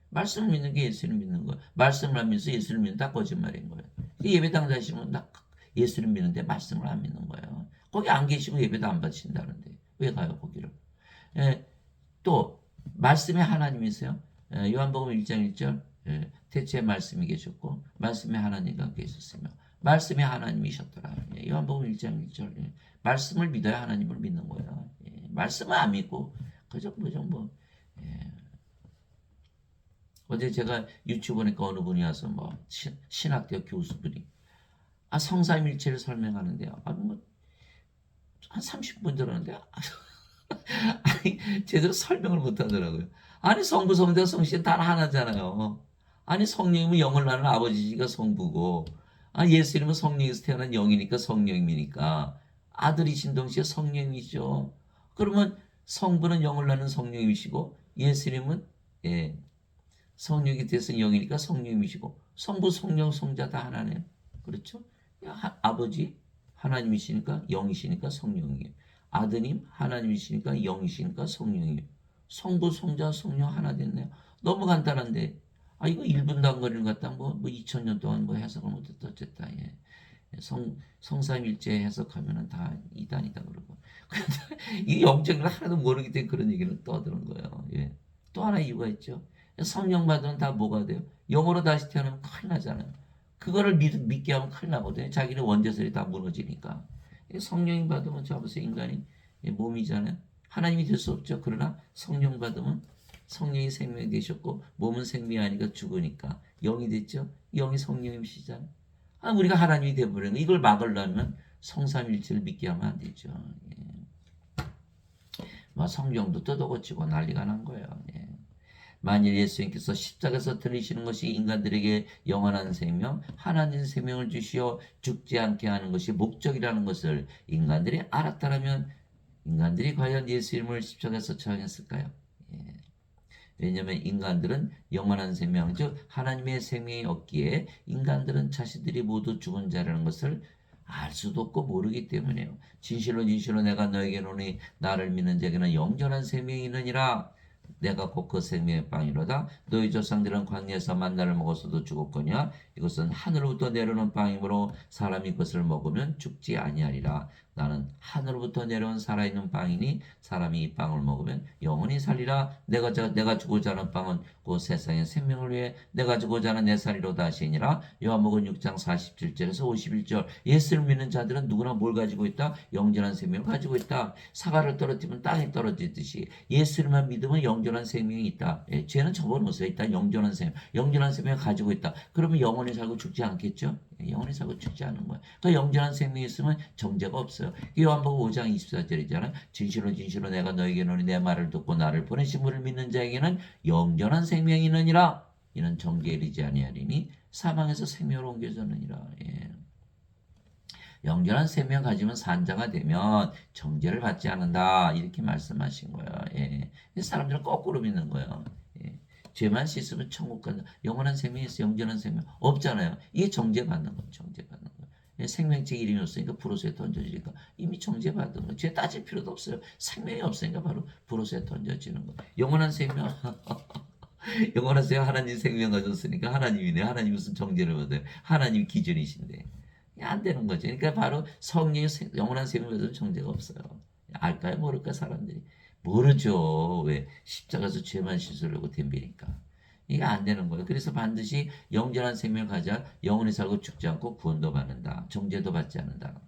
말씀을 믿는 게 예수님 믿는 거예요. 말씀을 안 믿어서 예수를 믿는 다 거짓말인 거예요. 예배당 다니시면 예수를 믿는데 말씀을 안 믿는 거예요. 거기 안 계시고 예배도 안 받으신다는데 왜 가요 거기를? 예, 또 말씀의 하나님이세요. 예, 요한복음 1장 1절 예, 태초에 말씀이 계셨고 말씀의 하나님과 함께 있었으며 말씀의 하나님이셨더라. 예, 요한복음 1장 1절 예, 말씀을 믿어야 하나님을 믿는 거예요. 예, 말씀을 안 믿고 그저 뭐 예. 어제 제가 유튜브 보니까 어느 분이 와서 뭐 신학대 교수분이 성삼일체를 설명하는데요. 뭐한 30분 들었는데 아니 제대로 설명을 못 하더라고요. 아니 성부 성자 성신 다 하나잖아요. 아니 성령이면 영을 낳는 아버지가 성부고 예수님은 성령에서 태어난 영이니까 성령이니까 아들이신 동시에 성령이죠. 그러면 성부는 영을 낳는 성령이시고 예수님은 예, 성령이 돼서 영이니까 성령이시고 성부 성령 성자 다 하나네요. 그렇죠? 아버지 하나님이시니까 영이시니까 성령이에요. 아드님 하나님이시니까 영이시니까 성령이에요. 성부 성자 성령 하나 됐네요. 너무 간단한데 이거 1분도 안 걸리는 것 같다. 뭐 2000년 동안 뭐 해석을 못했다 어쨌다. 예. 성삼일체 해석하면은 다 이단이다 그러고 이 영적인 걸 하나도 모르기 때문에 그런 얘기를 떠드는 거예요. 예. 또 하나 이유가 있죠. 성령 받으면 다 뭐가 돼요? 영으로 다시 태어나면 큰일 나잖아요. 그거를 믿게 하면 큰일 나거든요. 자기는 원죄설이 다 무너지니까. 성령 받으면 저보세요 인간이 몸이잖아요. 하나님이 될 수 없죠. 그러나 성령 받으면 성령이 생명이 되셨고 몸은 생명이 아니까 죽으니까 영이 됐죠. 영이 성령이시잖아요. 우리가 하나님이 되어버리는 거 이걸 막으려면 성삼일체를 믿게 하면 안 되죠. 예. 뭐 성경도 뜯어고치고 난리가 난 거예요. 예. 만일 예수님께서 십자가에서 들으시는 것이 인간들에게 영원한 생명, 하나님 생명을 주시어 죽지 않게 하는 것이 목적이라는 것을 인간들이 알았다면 인간들이 과연 예수님을 십자가에서 처형했을까요? 예. 왜냐하면 인간들은 영원한 생명, 즉 하나님의 생명이 없기에 인간들은 자신들이 모두 죽은 자라는 것을 알 수도 없고 모르기 때문에요. 진실로 진실로 내가 너에게 노니 나를 믿는 자에게는 영원한 생명이 있느니라. 내가 곧 그 생명의 빵이로다. 너희 조상들은 광야에서 만나를 먹었어도 죽었거니와 이것은 하늘로부터 내려오는 빵이므로 사람이 그것을 먹으면 죽지 아니하리라. 나는 하늘로부터 내려온 살아있는 빵이니 사람이 이 빵을 먹으면 영원히 살리라. 내가 주고자 하는 빵은 그 세상의 생명을 위해 내가 주고자 하는 내 살이로다 하시니라. 요한복음 6장 47절에서 51절. 예수를 믿는 자들은 누구나 뭘 가지고 있다? 영원한 생명을 가지고 있다. 사과를 떨어뜨리면 땅에 떨어지듯이 예수를만 믿으면 영원한 생명이 있다. 예, 죄는 접어놓으세요. 일단 영원한 생명을 가지고 있다. 그러면 영원히 살고 죽지 않겠죠? 예, 영원히 살고 죽지 않는 거예요. 그러니까 영원한 생명이 있으면 정죄가 없어요. 요한복음 5장 24절이잖아요. 진실로 진실로 내가 너에게 노니 내 말을 듣고 나를 보내신 분을 믿는 자에게는 영원한 생명이 있느니라. 이는 정죄에 이르지 아니하리니 사망에서 생명으로 옮겨졌느니라. 예. 영원한 생명 가지면 산자가 되면 정죄를 받지 않는다. 이렇게 말씀하신 거예요. 예. 사람들은 거꾸로 믿는 거예요. 예. 죄만 씻으면 천국 간다. 영원한 생명이 있어. 영원한 생명 없잖아요. 이게 정죄받는 거예요. 정죄받는 거예요. 예. 생명체 이름이 없으니까 불호수에 던져지니까 이미 정죄받은 거예요. 죄 따질 필요도 없어요. 생명이 없으니까 바로 불호수에 던져지는 거예요. 영원한 생명 영원한 생명 하나님 생명 가졌으니까 하나님이네. 하나님 무슨 정죄를 받아요. 하나님 기준이신데. 안 되는 거죠. 그러니까 바로 성령이 영원한 생명을 가지고 정죄가 없어요. 알까요? 모를까 사람들이? 모르죠. 왜? 십자가에서 죄만 씻으려고 덤비니까. 이게 안 되는 거예요. 그래서 반드시 영전한 생명을 가져 영원히 살고 죽지 않고 구원도 받는다. 정죄도 받지 않는다.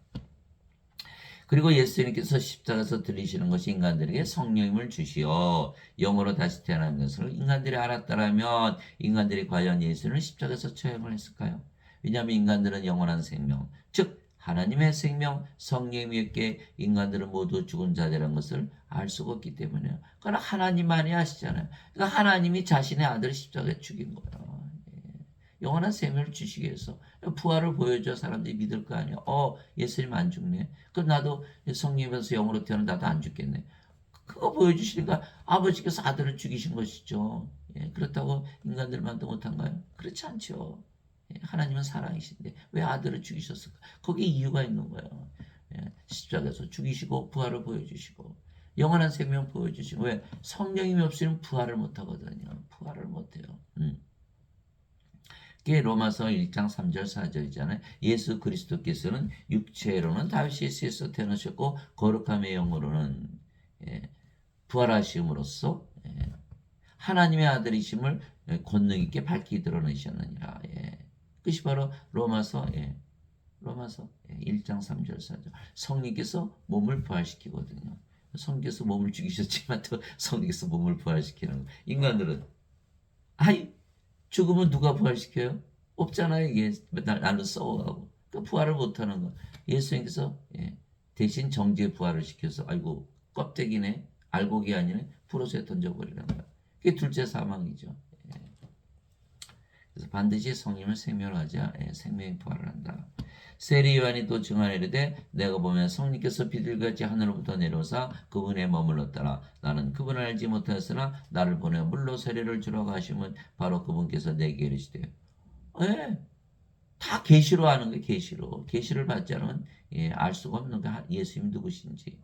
그리고 예수님께서 십자가에서 들리시는 것이 인간들에게 성령임을 주시어 영으로 다시 태어나는 것을 인간들이 알았다라면 인간들이 과연 예수님을 십자가에서 처형을 했을까요? 왜냐하면 인간들은 영원한 생명, 즉 하나님의 생명, 성령님께 인간들은 모두 죽은 자들이라는 것을 알 수가 없기 때문에요. 그러나 하나님만이 아시잖아요. 그러니까 하나님이 자신의 아들을 십자가에 죽인 거예요. 영원한 생명을 주시기 위해서 부활을 보여줘 사람들이 믿을 거 아니에요. 예수님 안 죽네. 그럼 나도 성령에서 영으로 태어나 나도 안 죽겠네. 그거 보여주시니까 아버지께서 아들을 죽이신 것이죠. 그렇다고 인간들만도 못한가요? 그렇지 않죠. 하나님은 사랑이신데 왜 아들을 죽이셨을까? 거기에 이유가 있는 거예요. 십자가에서 죽이시고 부활을 보여주시고 영원한 생명 보여주시고 왜? 성령님이 없으면 부활을 못하거든요. 부활을 못해요. 그게 로마서 1장 3절 4절이잖아요. 예수 그리스도께서는 육체로는 다윗에서 태어나셨고 거룩함의 영으로는 부활하심으로써 하나님의 아들이심을 권능 있게 밝히 드러내셨느니라. 그것이 바로 로마서 1장 3절 4절. 성령께서 몸을 부활시키거든요. 성령께서 몸을 죽이셨지만 또 성령께서 몸을 부활시키는 거. 인간들은 죽으면 누가 부활시켜요? 없잖아요. 이게 날로 썩어가고. 그 부활을 못하는 거. 예수님께서 대신 정죄 부활을 시켜서 아이고 껍데기네 알곡이 아니네 불옷에 던져버리는 거야. 그게 둘째 사망이죠. 그래서 반드시 성령을 생명을 하자 생명의 부활을 한다. 세리 요한이 또 증언하여 이르되 내가 보면 성령께서 비둘기같이 하늘로부터 내려오사 그분에 머물렀더라. 나는 그분을 알지 못하였으나 나를 보내 물로 세례를 주라고 하시면 바로 그분께서 내게 이르시되 다 계시로 하는 거예요. 계시로. 계시를 받지 않으면 알 수가 없는 거야. 예수님이 누구신지.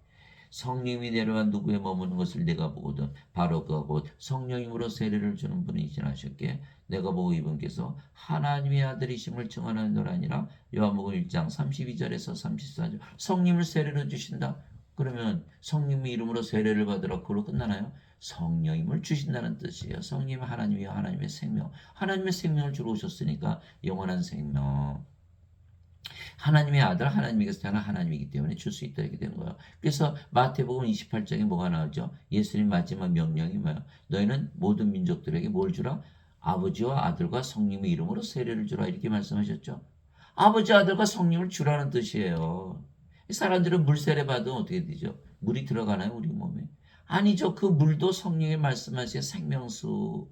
성령이 내려와 누구에 머무는 것을 내가 보거든 바로 그가 곧 성령님으로 세례를 주는 분이시라 하셨기에 내가 보고 이분께서 하나님의 아들이심을 증언하노라 아니라 요한복음 1장 32절에서 34절 성령을 세례를 주신다. 그러면 성령의 이름으로 세례를 받으라 그걸로 끝나나요? 성령임을 주신다는 뜻이에요. 성령은 하나님이요 하나님의 생명. 하나님의 생명을 주러 오셨으니까 영원한 생명. 하나님의 아들 하나님에게서 태어난 하나님이기 때문에 줄 수 있다 이렇게 되는 거예요. 그래서 마태복음 28장에 뭐가 나오죠? 예수님 마지막 명령이 뭐예요? 너희는 모든 민족들에게 뭘 주라? 아버지와 아들과 성령의 이름으로 세례를 주라 이렇게 말씀하셨죠. 아버지 아들과 성령을 주라는 뜻이에요. 사람들은 물 세례 받으면 어떻게 되죠? 물이 들어가나요 우리 몸에? 아니죠. 그 물도 성령이 말씀하신 생명수.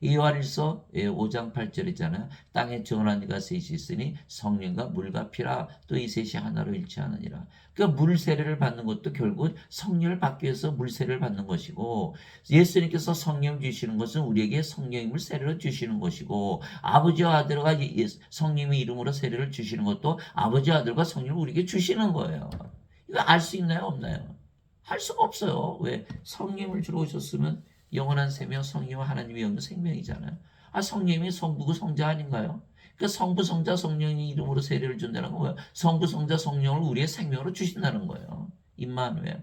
요한일서 5장 8절이잖아요. 땅에 정한 이가 셋이 있으니 성령과 물과 피라 또 이 셋이 하나로 일치하느니라. 그러니까 물 세례를 받는 것도 결국 성령을 받기 위해서 물 세례를 받는 것이고 예수님께서 성령을 주시는 것은 우리에게 성령임을 세례로 주시는 것이고 아버지와 아들과 성령의 이름으로 세례를 주시는 것도 아버지와 아들과 성령을 우리에게 주시는 거예요. 이거 알 수 있나요? 없나요? 할 수가 없어요. 왜? 성령을 주러 오셨으면 영원한 생명, 성령과 하나님의 영은 생명이잖아요. 성령이 성부고 성자 아닌가요? 그러니까 성부, 성자, 성령의 이름으로 세례를 준다는 건 뭐예요? 성부, 성자, 성령을 우리의 생명으로 주신다는 거예요. 임마누엘.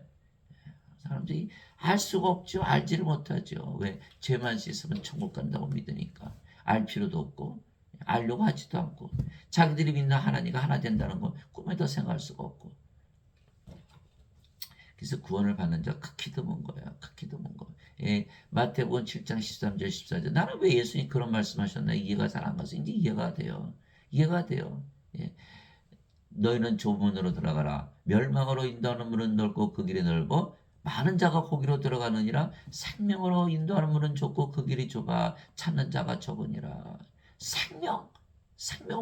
사람들이 알 수가 없죠. 알지를 못하죠. 왜? 죄만 씻으면 천국 간다고 믿으니까. 알 필요도 없고 알려고 하지도 않고 자기들이 믿는 하나님과 하나 된다는 건 꿈에도 생각할 수가 없고 그래서 구원을 받는 자 극히 드문 거야. 극히 드문 거. 마태복음 7장 13절 14절 나는 왜 예수님 그런 말씀하셨나 이해가 잘 안 가서 이제 이해가 돼요. 이해가 돼요. 너희는 좁은 문으로 들어가라. 멸망으로 인도하는 문은 넓고 그 길이 넓어 많은 자가 거기로 들어가느니라. 생명으로 인도하는 문은 좁고 그 길이 좁아 찾는 자가 적으니라. 생명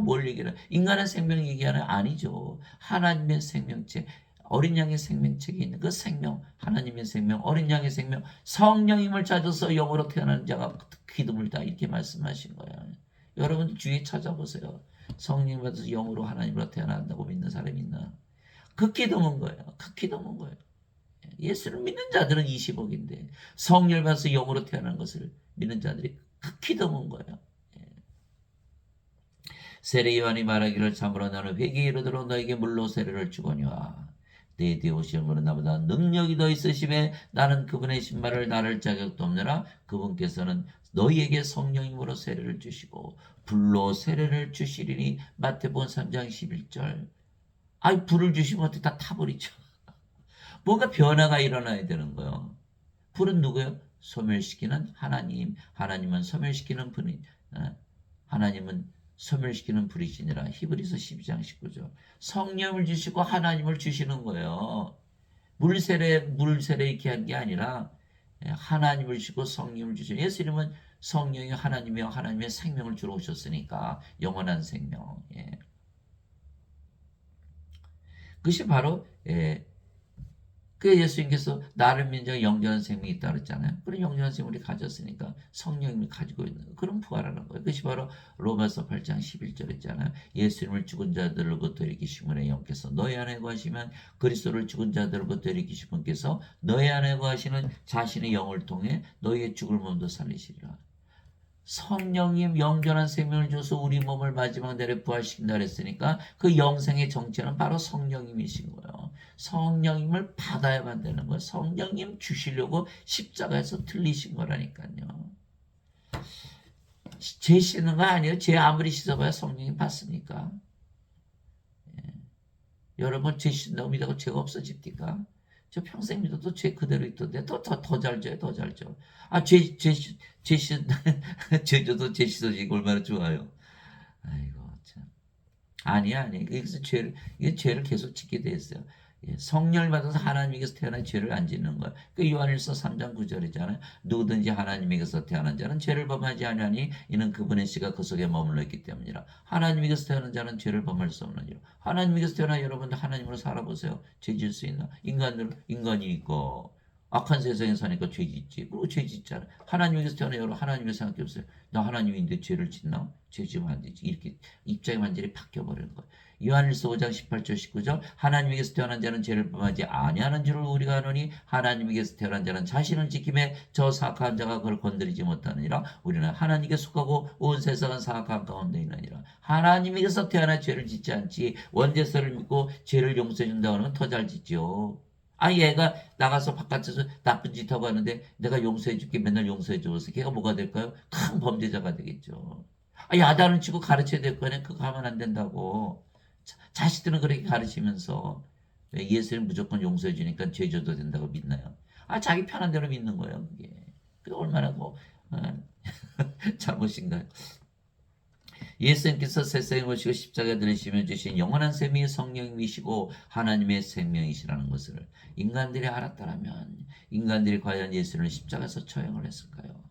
뭘 얘기하나? 인간의 생명 얘기하는 아니죠. 하나님의 생명체. 어린 양의 생명책에 있는 그 생명, 하나님의 생명, 어린 양의 생명, 성령임을 찾아서 영으로 태어나는 자가 기름을 다 이렇게 말씀하신 거예요. 여러분들 주위에 찾아보세요. 성령 받아서 영으로 하나님으로 태어난다고 믿는 사람이 있나? 극히 드문 거예요. 극히 드문 거예요. 예수를 믿는 자들은 20억인데 성령을 받아서 영으로 태어난 것을 믿는 자들이 극히 드문 거예요. 세례 요한이 말하기를 참으로 나는 회개에 이르도록 너에게 물로 세례를 주거니와 내 뒤에 오시는 분은 나보다 능력이 더 있으심에 나는 그분의 신발을 나를 자격도 없느라 그분께서는 너희에게 성령님으로 세례를 주시고 불로 세례를 주시리니 마태복음 3장 11절. 아이 불을 주시면 어떻게 다 타버리죠. 뭔가 변화가 일어나야 되는 거예요. 불은 누구예요? 소멸시키는 하나님. 하나님은 소멸시키는 분이 하나님은 소멸시키는 불이시니라. 히브리서 12장 19절. 성령을 주시고 하나님을 주시는 거예요. 물세례 이렇게 한 게 아니라 하나님을 주시고 성령을 주시고 예수님은 성령이 하나님이요 하나님의 생명을 주러 오셨으니까 영원한 생명. 예. 그것이 바로 그 예수님께서 나를 믿는 영원한 생명이 있다 그랬잖아요. 그런 영원한 생명을 가졌으니까 성령님이 가지고 있는 그런 부활하는 거예요. 그것이 바로 로마서 8장 11절 있잖아요. 예수님을 죽은 자들로부터 일으키신 분의 영께서 너희 안에 거하시면 그리스도를 죽은 자들로부터 일으키신 분께서 너희 안에 거하시는 자신의 영을 통해 너희의 죽을 몸도 살리시리라. 성령님 영원한 생명을 줘서 우리 몸을 마지막 날에 부활시킨다 그랬으니까 그 영생의 정체는 바로 성령님이신 거예요. 성령님을 받아야만 되는 거예요. 성령님 주시려고 십자가에서 틀리신 거라니까요. 죄 씻는 거 아니에요. 죄 아무리 씻어봐야 성령님 받습니까? 예. 여러분 죄 씻는다고 믿어도 죄가 없어집니까? 저 평생 믿어도 죄 그대로 있던데 더 잘 져요. 더 잘 져. 아, 죄져도 죄 씻어지고 얼마나 좋아요. 아이고 참. 아니야. 여기서 죄를 계속 짓게 돼 있어요. 예, 성령을 받아서 하나님에게서 태어난 죄를 안 짓는 거야. 그 요한일서 3장 9절이잖아요. 누구든지 하나님에게서 태어난 자는 죄를 범하지 아니하니 이는 그분의 씨가 그 속에 머물러 있기 때문이라. 하나님에게서 태어난 자는 죄를 범할 수 없느니라. 하나님에게서 태어난 여러분들 하나님으로 살아보세요. 죄 지을 수 있나? 인간이니까 악한 세상에 사니까 죄 짓지. 그리고 죄 짓잖아. 하나님에게서 태어난 여러분 하나님의 생각이 없어요. 나 하나님인데 죄를 짓나? 죄 지으면 안 되지. 이렇게 입장이 완전히 바뀌어버리는 거예요. 요한일서 5장 18절 19절 하나님에게서 태어난 자는 죄를 범하지 아니하는 줄을 우리가 아노니 하나님에게서 태어난 자는 자신을 지킴에 저 사악한 자가 그를 건드리지 못하느니라. 우리는 하나님께 속하고 온 세상은 사악한 가운데 있느니라. 하나님에게서 태어나 죄를 짓지 않지 원죄서를 믿고 죄를 용서해 준다고 하면 더 잘 짓죠. 아, 얘가 나가서 바깥에서 나쁜 짓 하고 하는데 내가 용서해 줄게 맨날 용서해 줘서 걔가 뭐가 될까요? 큰 범죄자가 되겠죠. 아, 야단을 치고 가르쳐야 될 거네. 그거 하면 안 된다고. 자식들은 그렇게 가르치면서 예수님 무조건 용서해 주니까 죄 져도 된다고 믿나요? 아, 자기 편한 대로 믿는 거예요. 그게 얼마나 잘못인가요? 예수님께서 세상에 오시고 십자가에 들으시며 주신 영원한 생명이 성령님이시고 하나님의 생명이시라는 것을 인간들이 알았다면 인간들이 과연 예수를 십자가에서 처형을 했을까요?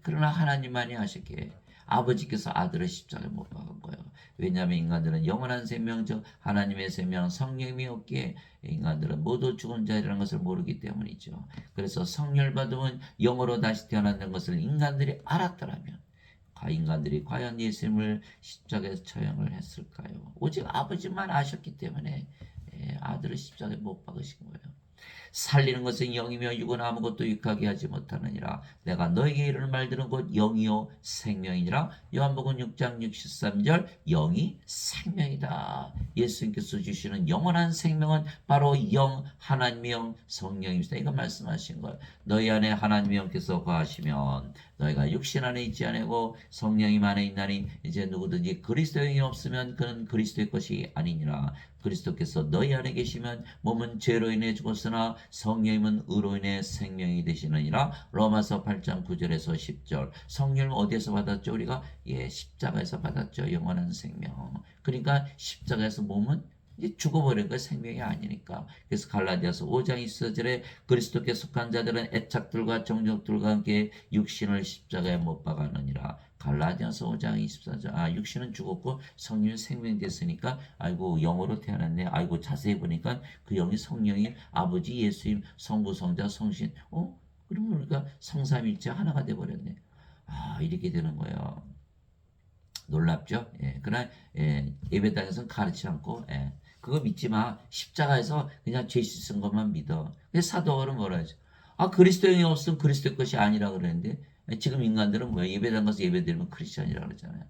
그러나 하나님만이 아시기에 아버지께서 아들을 십자가에 못 박은 거예요. 왜냐하면 인간들은 영원한 생명, 즉 하나님의 생명, 성령이 없기에 인간들은 모두 죽은 자라는 것을 모르기 때문이죠. 그래서 성령을 받으면 영으로 다시 태어난다는 것을 인간들이 알았더라면 인간들이 과연 예수님을 십자가에서 처형을 했을까요? 오직 아버지만 아셨기 때문에 아들을 십자가에 못 박으신 거예요. 살리는 것은 영이며 육은 아무것도 유익하게 하지 못하느니라. 내가 너에게 이르는 말들은 곧 영이요 생명이니라. 요한복음 6장 63절 영이 생명이다. 예수님께서 주시는 영원한 생명은 바로 영, 하나님의 영, 성령입니다. 이거 말씀하신 거예요. 너희 안에 하나님의 영께서 거하시면 너희가 육신 안에 있지 아니고 성령님 안에 있나니 이제 누구든지 그리스도의 영이 없으면 그는 그리스도의 것이 아니니라. 그리스도께서 너희 안에 계시면 몸은 죄로 인해 죽었으나 성령님은 의로 인해 생명이 되시느니라. 로마서 8장 9절에서 10절. 성령을 어디에서 받았죠? 우리가 십자가에서 받았죠. 영원한 생명. 그러니까 십자가에서 몸은 이제 죽어버린 거 생명이 아니니까. 그래서 갈라디아서 5장 24절에 그리스도께 속한 자들은 애착들과 정욕들과 함께 육신을 십자가에 못 박아느니라. 갈라디아서 5장 24절. 육신은 죽었고 성령은 생명됐으니까 아이고 영으로 태어났네. 아이고 자세히 보니까 그 영이 성령이 아버지 예수님 성부 성자 성신. 그러면 우리가 성삼일체 하나가 돼버렸네. 이렇게 되는 거예요. 놀랍죠? 그러나 예배당에서는 가르치지 않고 그거 믿지 마. 십자가에서 그냥 죄 씻은 것만 믿어. 사도 바울은 뭐라 하죠? 그리스도의 영이 없으면 그리스도의 것이 아니라 그랬는데 지금 인간들은 뭐야? 예배당 가서 예배드리면 크리스찬이라 그러잖아요.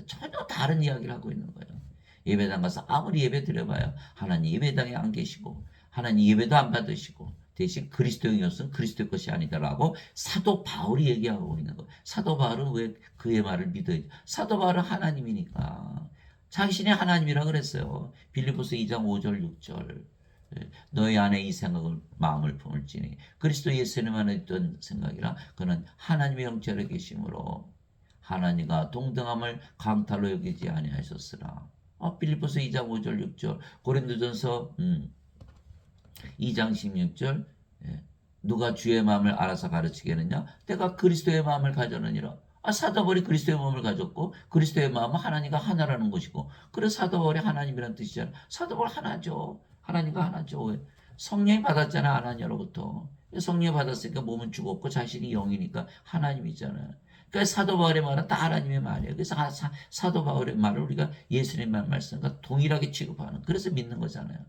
전혀 다른 이야기를 하고 있는 거예요. 예배당 가서 아무리 예배 드려봐야 하나님 예배당에 안 계시고 하나님 예배도 안 받으시고 대신 그리스도인이었으면 그리스도의 것이 아니다라고 사도 바울이 얘기하고 있는 거예요. 사도 바울은 왜 그의 말을 믿어요? 사도 바울은 하나님이니까. 자신이 하나님이라 그랬어요. 빌립보서 2장 5절 6절. 너희 안에 이 생각을 마음을 품을지니 그리스도 예수님 안에 있던 생각이라 그는 하나님의 형체로 계심으로 하나님과 동등함을 강탈로 여기지 아니하셨으나 빌립보서 2장 5절 6절 고린도전서 2장 16절 누가 주의 마음을 알아서 가르치겠느냐 내가 그리스도의 마음을 가졌느니라. 사도 바울이 그리스도의 마음을 가졌고 그리스도의 마음은 하나님과 하나라는 것이고 그래서 사도 바울이 하나님이라는 뜻이잖아. 사도 바울 하나죠. 하나님과 하나죠. 왜? 성령이 받았잖아 하나님으로부터. 성령이 받았으니까 몸은 죽었고 자신이 영이니까 하나님이잖아요. 그러니까 사도 바울의 말은 다 하나님의 말이에요. 그래서 사도 바울의 말을 우리가 예수님의 말씀과 동일하게 취급하는 그래서 믿는 거잖아요.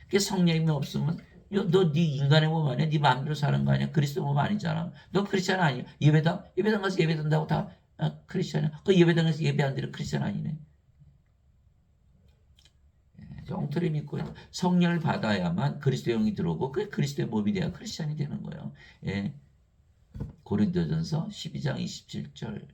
그 성령이 없으면 너 네 인간의 몸 아니야? 네 마음대로 사는 거 아니야? 그리스도 몸 아니잖아. 너 크리스찬 아니야? 예배당 가서 예배된다고 다 크리스찬이야? 그 예배당에서 예배 안 드려 크리스찬 아니네. 엉터리 믿고 성령을 받아야만 그리스도의 영이 들어오고 그게 그리스도의 몸이 돼야 크리스찬이 되는 거예요. 예. 고린도전서 12장 27절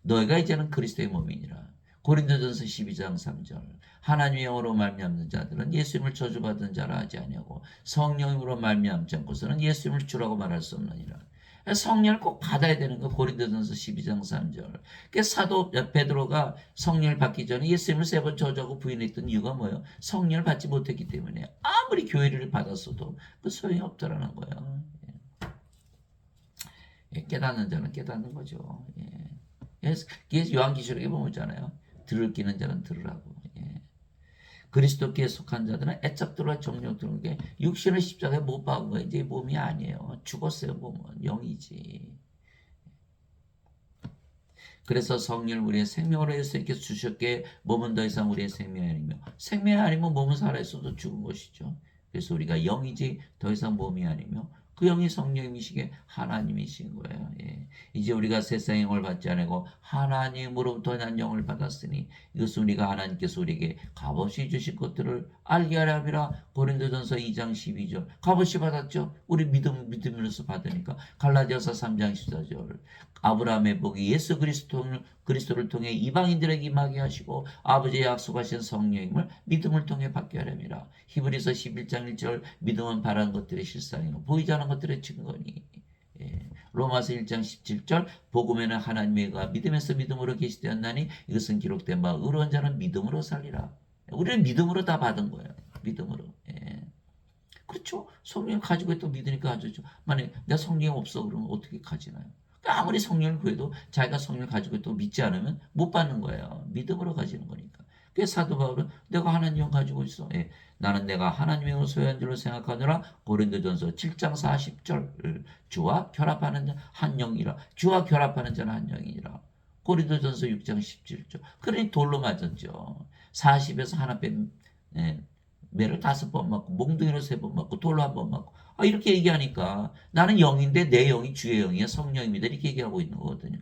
너희가 이제는 그리스도의 몸이니라. 고린도전서 12장 3절 하나님의 영으로 말미암는 자들은 예수님을 저주받은 자라 하지 아니하고 성령으로 말미암지 않고서는 예수님을 주라고 말할 수 없느니라. 성령을 꼭 받아야 되는 거 고린도전서 12장 3절. 사도 베드로가 성령을 받기 전에 예수님을 3번 저주하고 부인했던 이유가 뭐예요? 성령을 받지 못했기 때문에 아무리 교회를 받았어도 그 소용이 없더라는 거예요. 깨닫는 자는 깨닫는 거죠. 그래서 요한계시록에 보면 있잖아요. 들을 끼는 자는 들으라고. 그리스도께 속한 자들은 애착들과 정령 들은 게 육신을 십자가에 못 박은 거예요. 이제 몸이 아니에요. 죽었어요. 몸은 영이지. 그래서 성령을 우리의 생명으로 해서 이렇게 주셨기에 몸은 더 이상 우리의 생명이 아니며 생명이 아니면 몸은 살아있어도 죽은 것이죠. 그래서 우리가 영이지 더 이상 몸이 아니며 그 영이 성령이시게 하나님이신 거예요. 이제 우리가 세상의 영을 받지 않고 하나님으로부터 난 영을 받았으니 이것은 우리가 하나님께서 우리에게 값없이 주실 것들을 알게 하려 함이라. 고린도전서 2장 12절 값없이 받았죠. 우리 믿음으로서 받으니까. 갈라디아서 3장 14절 아브라함의 복이 예수 그리스도를 통해 이방인들에게 임하게 하시고 아버지의 약속하신 성령임을 믿음을 통해 받게 하렵니다. 히브리서 11장 1절 믿음은 바라는 것들의 실상이요 보이지 않는 것들의 증거니. 로마서 1장 17절 복음에는 하나님의 의가 믿음에서 믿음으로 계시되었나니 이것은 기록된 바 의로운 자는 믿음으로 살리라. 우리는 믿음으로 다 받은 거예요. 믿음으로. 그렇죠. 성령 가지고 있다고 믿으니까 가지죠. 만약에 내가 성령이 없어 그러면 어떻게 가지나요? 아무리 성령을 구해도 자기가 성령을 가지고 있다고 믿지 않으면 못 받는 거예요. 믿음으로 가지는 거니까. 그래서 사도 바울은 내가 하나님 영 가지고 있어. 나는 내가 하나님의 영을 소유한 줄로 생각하느라. 고린도전서 7장 40절 주와 결합하는 자 한 영이라. 주와 결합하는 자는 한 영이라. 고린도전서 6장 17절. 그러니 돌로 맞았죠. 40에서 하나 뺀 매를 5번 맞고 몽둥이로 3번 맞고 돌로 1번 맞고 이렇게 얘기하니까 나는 영인데 내 영이 주의 영이야 성령입니다 이렇게 얘기하고 있는 거거든요.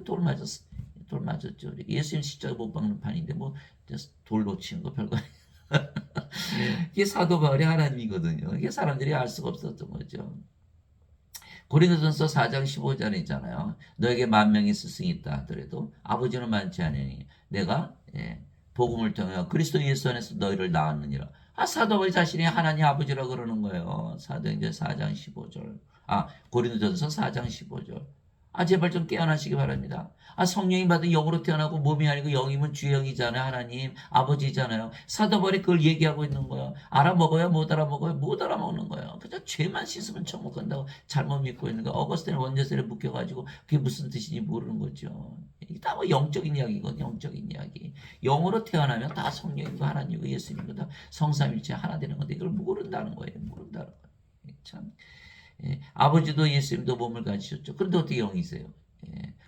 돌 맞았어. 돌 맞았죠. 예수님 십자가 못 박는 판인데 뭐 돌 놓치는 거 별거 아니에요. 이게 사도 바울이 하나님이거든요. 이게 사람들이 알 수가 없었던 거죠. 고린도전서 4장 15절이잖아요. 너에게 10,000명의 스승이 있다 하더라도 아버지는 많지 않으니 내가 복음을 통해 그리스도 예수 안에서 너희를 낳았느니라. 사도 바울이 자신이 하나님 아버지라고 그러는 거예요. 사도행전 4장 15절. 고린도전서 4장 15절. 제발 좀 깨어나시기 바랍니다. 성령이 받은 영으로 태어나고 몸이 아니고 영이면 주의 영이잖아요. 하나님 아버지잖아요. 사도 바울이 그걸 얘기하고 있는 거예요. 알아먹어요? 못 알아먹어요? 못 알아먹는 거예요. 그냥 죄만 씻으면 천국간다고 잘못 믿고 있는 거예요. 어거스틴 원죄설에 묶여가지고 그게 무슨 뜻인지 모르는 거죠. 이게 다 뭐 영적인 이야기거든요. 영적인 이야기. 영으로 태어나면 다 성령이고 하나님이고 예수님이고 다 성삼일체 하나 되는 건데 이걸 모른다는 거예요. 모른다는 거예요. 참. 아버지도 예수님도 몸을 가지셨죠. 그런데 어떻게 영이세요?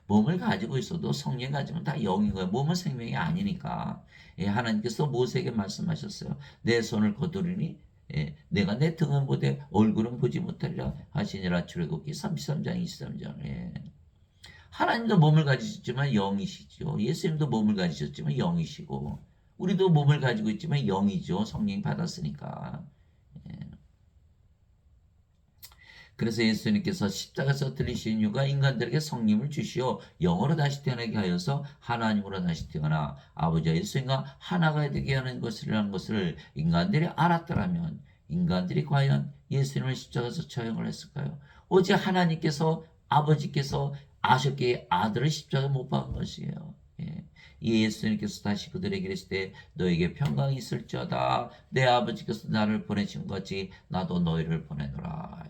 몸을 가지고 있어도 성령 가지면 다 영인 거예요. 몸은 생명이 아니니까. 하나님께서 모세에게 말씀하셨어요. 내 손을 거두리니 내가 내 등은 보되 얼굴은 보지 못하리라 하시니라. 출애굽기 33장 23절. 하나님도 몸을 가지셨지만 영이시죠. 예수님도 몸을 가지셨지만 영이시고 우리도 몸을 가지고 있지만 영이죠. 성령이 받았으니까. 그래서 예수님께서 십자가에서 들리신 이유가 인간들에게 성령을 주시어 영으로 다시 태어나게 하여서 하나님으로 다시 태어나 아버지와 예수님과 하나가 되게 하는 것이라는 것을 인간들이 알았더라면 인간들이 과연 예수님을 십자가에서 처형을 했을까요? 오직 하나님께서 아버지께서 아셨기에 아들을 십자가에 못 박은 것이에요. 예. 이 예수님께서 다시 그들에게 이르시되 너에게 평강이 있을지어다 내 아버지께서 나를 보내신 것 같이 나도 너희를 보내노라.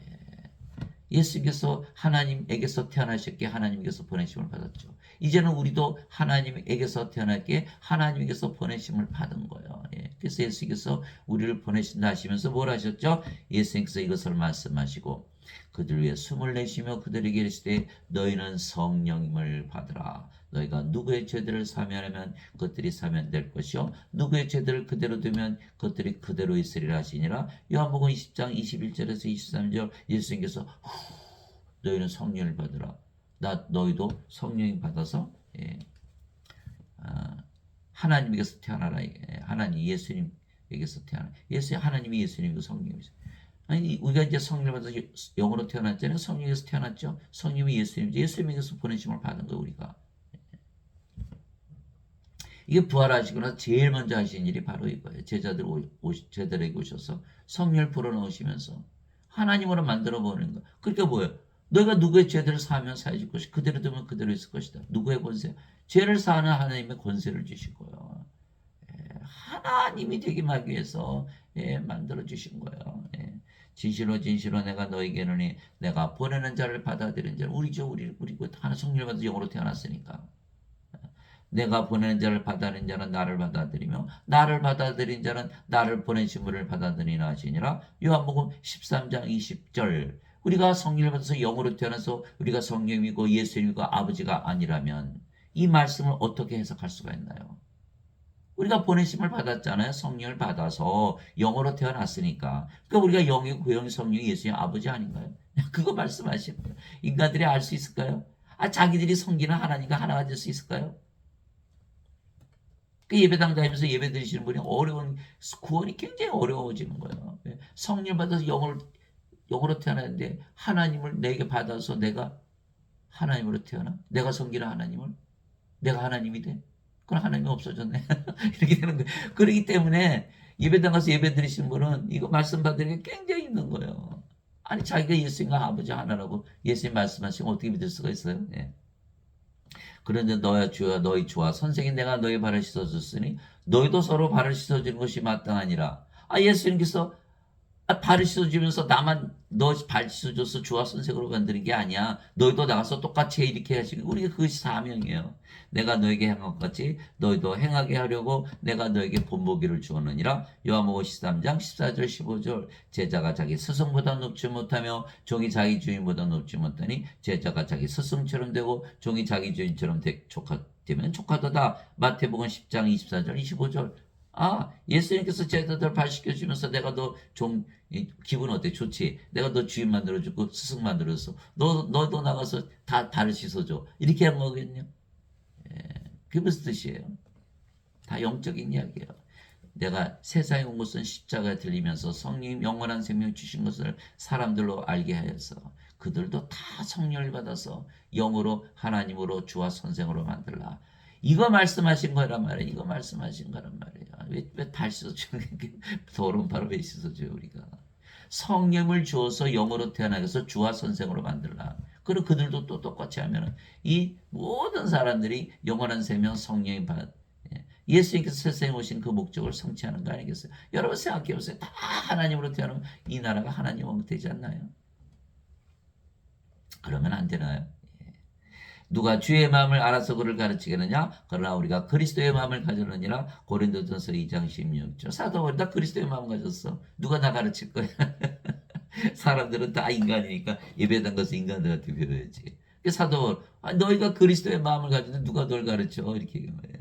예수께서 하나님에게서 태어나셨기에 하나님께서 보내심을 받았죠. 이제는 우리도 하나님에게서 태어났기에 하나님에게서 보내심을 받은 거예요. 예. 그래서 예수께서 우리를 보내신다 하시면서 뭘 하셨죠? 예수님께서 이것을 말씀하시고 그들 위해 숨을 내쉬며 그들에게 이르시되 너희는 성령임을 받으라. 너희가 누구의 죄들을 사면하면 그것들이 사면될 것이요 누구의 죄들을 그대로 두면 그것들이 그대로 있으리라 하시니라. 요한복음 20장 21절에서 23절 예수님께서 너희는 성령을 받으라. 너희도 성령을 받아서 하나님에게서 태어나라. 하나님 예수님에게서 태어나. 하나님이 예수님이고 성령이죠. 아니 우리가 이제 성령을 받아서 영으로 태어났잖아요. 성령에서 태어났죠. 성령이 예수님이죠. 예수님에게서 보내심을 받은 거예요. 우리가. 이게 부활하시고 나서 제일 먼저 하신 일이 바로 이거예요. 제자들에게 오셔서 성령을 불어넣으시면서 하나님으로 만들어 보는 거. 그러니까 뭐예요? 너희가 누구의 죄들을 사하면 사해질 것이 그대로 두면 그대로 있을 것이다. 누구의 권세? 죄를 사하는 하나님의 권세를 주시고요. 하나님이 되게 하기 위해서 만들어 주신 거예요. 진실로 진실로 내가 너에게 이르니 내가 보내는 자를 받아들인 자는 우리죠. 우리 하나 성령을 받아 영으로 태어났으니까. 내가 보내는 자를 받아들인 자는 나를 받아들이며 나를 받아들인 자는 나를 보내신 분을 받아들이나 하시니라. 요한복음 13장 20절. 우리가 성령을 받아서 영으로 태어나서 우리가 성령이고 예수님이고 아버지가 아니라면 이 말씀을 어떻게 해석할 수가 있나요? 우리가 보내심을 받았잖아요. 성령을 받아서 영으로 태어났으니까. 그러니까 우리가 영이고 그 영이 성령이 예수님 아버지 아닌가요? 그거 말씀하시는 거예요. 인간들이 알 수 있을까요? 자기들이 섬기는 하나님과 하나가 될 수 있을까요? 그 예배당 다니면서 예배 드리시는 분이 구원이 굉장히 어려워지는 거예요. 성령 받아서 영으로 태어났는데 하나님을 내게 받아서 내가 하나님으로 태어나? 내가 섬기는 하나님을? 내가 하나님이 돼? 그럼 하나님이 없어졌네. 이렇게 되는 거예요. 그렇기 때문에 예배당 가서 예배 드리시는 분은 이거 말씀 받으는 게 굉장히 힘든 거예요. 아니 자기가 예수님과 아버지 하나라고 예수님 말씀하시면 어떻게 믿을 수가 있어요? 예. 그런데 너희 주와 선생이 내가 너희 발을 씻어줬으니 너희도 서로 발을 씻어주는 것이 마땅하니라. 예수님께서 발을 씻어주면서 나만 너 발 씻어줘서 주와 선생으로 만드는 게 아니야. 너희도 나가서 똑같이 이렇게 하시고 우리가 그것이 사명이에요. 내가 너에게 행한 것 같이 너희도 행하게 하려고 내가 너에게 본보기를 주었느니라. 요한복음 13장 14절 15절 제자가 자기 스승보다 높지 못하며 종이 자기 주인보다 높지 못하니 제자가 자기 스승처럼 되고 종이 자기 주인처럼 되면 족하도다. 마태복음 10장 24절 25절 예수님께서 제자들 발 씻겨주면서 내가 너 기분 어때? 좋지? 내가 너 주인 만들어주고 스승 만들어서 너도 나가서 다 발을 씻어줘. 이렇게 한 거거든요. 그게 무슨 뜻이에요? 다 영적인 이야기예요. 내가 세상에 온 것은 십자가에 들리면서 성령 영원한 생명 주신 것을 사람들로 알게 하여서 그들도 다 성령을 받아서 영으로 하나님으로 주와 선생으로 만들라. 이거 말씀하신 거란 말이에요. 이거 말씀하신 거란 말이에요. 왜 발 씻어주는 게 더러운 발을 왜 씻어줘요 우리가. 성령을 주어서 영으로 태어나게 해서 주와 선생으로 만들라. 그리고 그들도 또 똑같이 하면 이 모든 사람들이 영원한 생명 성령이 예수님께서 세상에 오신 그 목적을 성취하는 거 아니겠어요? 여러분 생각해 보세요. 다 하나님으로 태어나면 이 나라가 하나님 왕국 되지 않나요? 그러면 안 되나요? 누가 주의 마음을 알아서 그를 가르치겠느냐? 그러나 우리가 그리스도의 마음을 가졌느니라. 고린도전서 2장 16절. 사도 바울이 다 그리스도의 마음을 가졌어. 누가 다 가르칠 거야? 사람들은 다 인간이니까 예배당 가서 인간들한테 배워야지. 사도 바울, 너희가 그리스도의 마음을 가졌는데 누가 널 가르쳐? 이렇게 얘기한 거예요.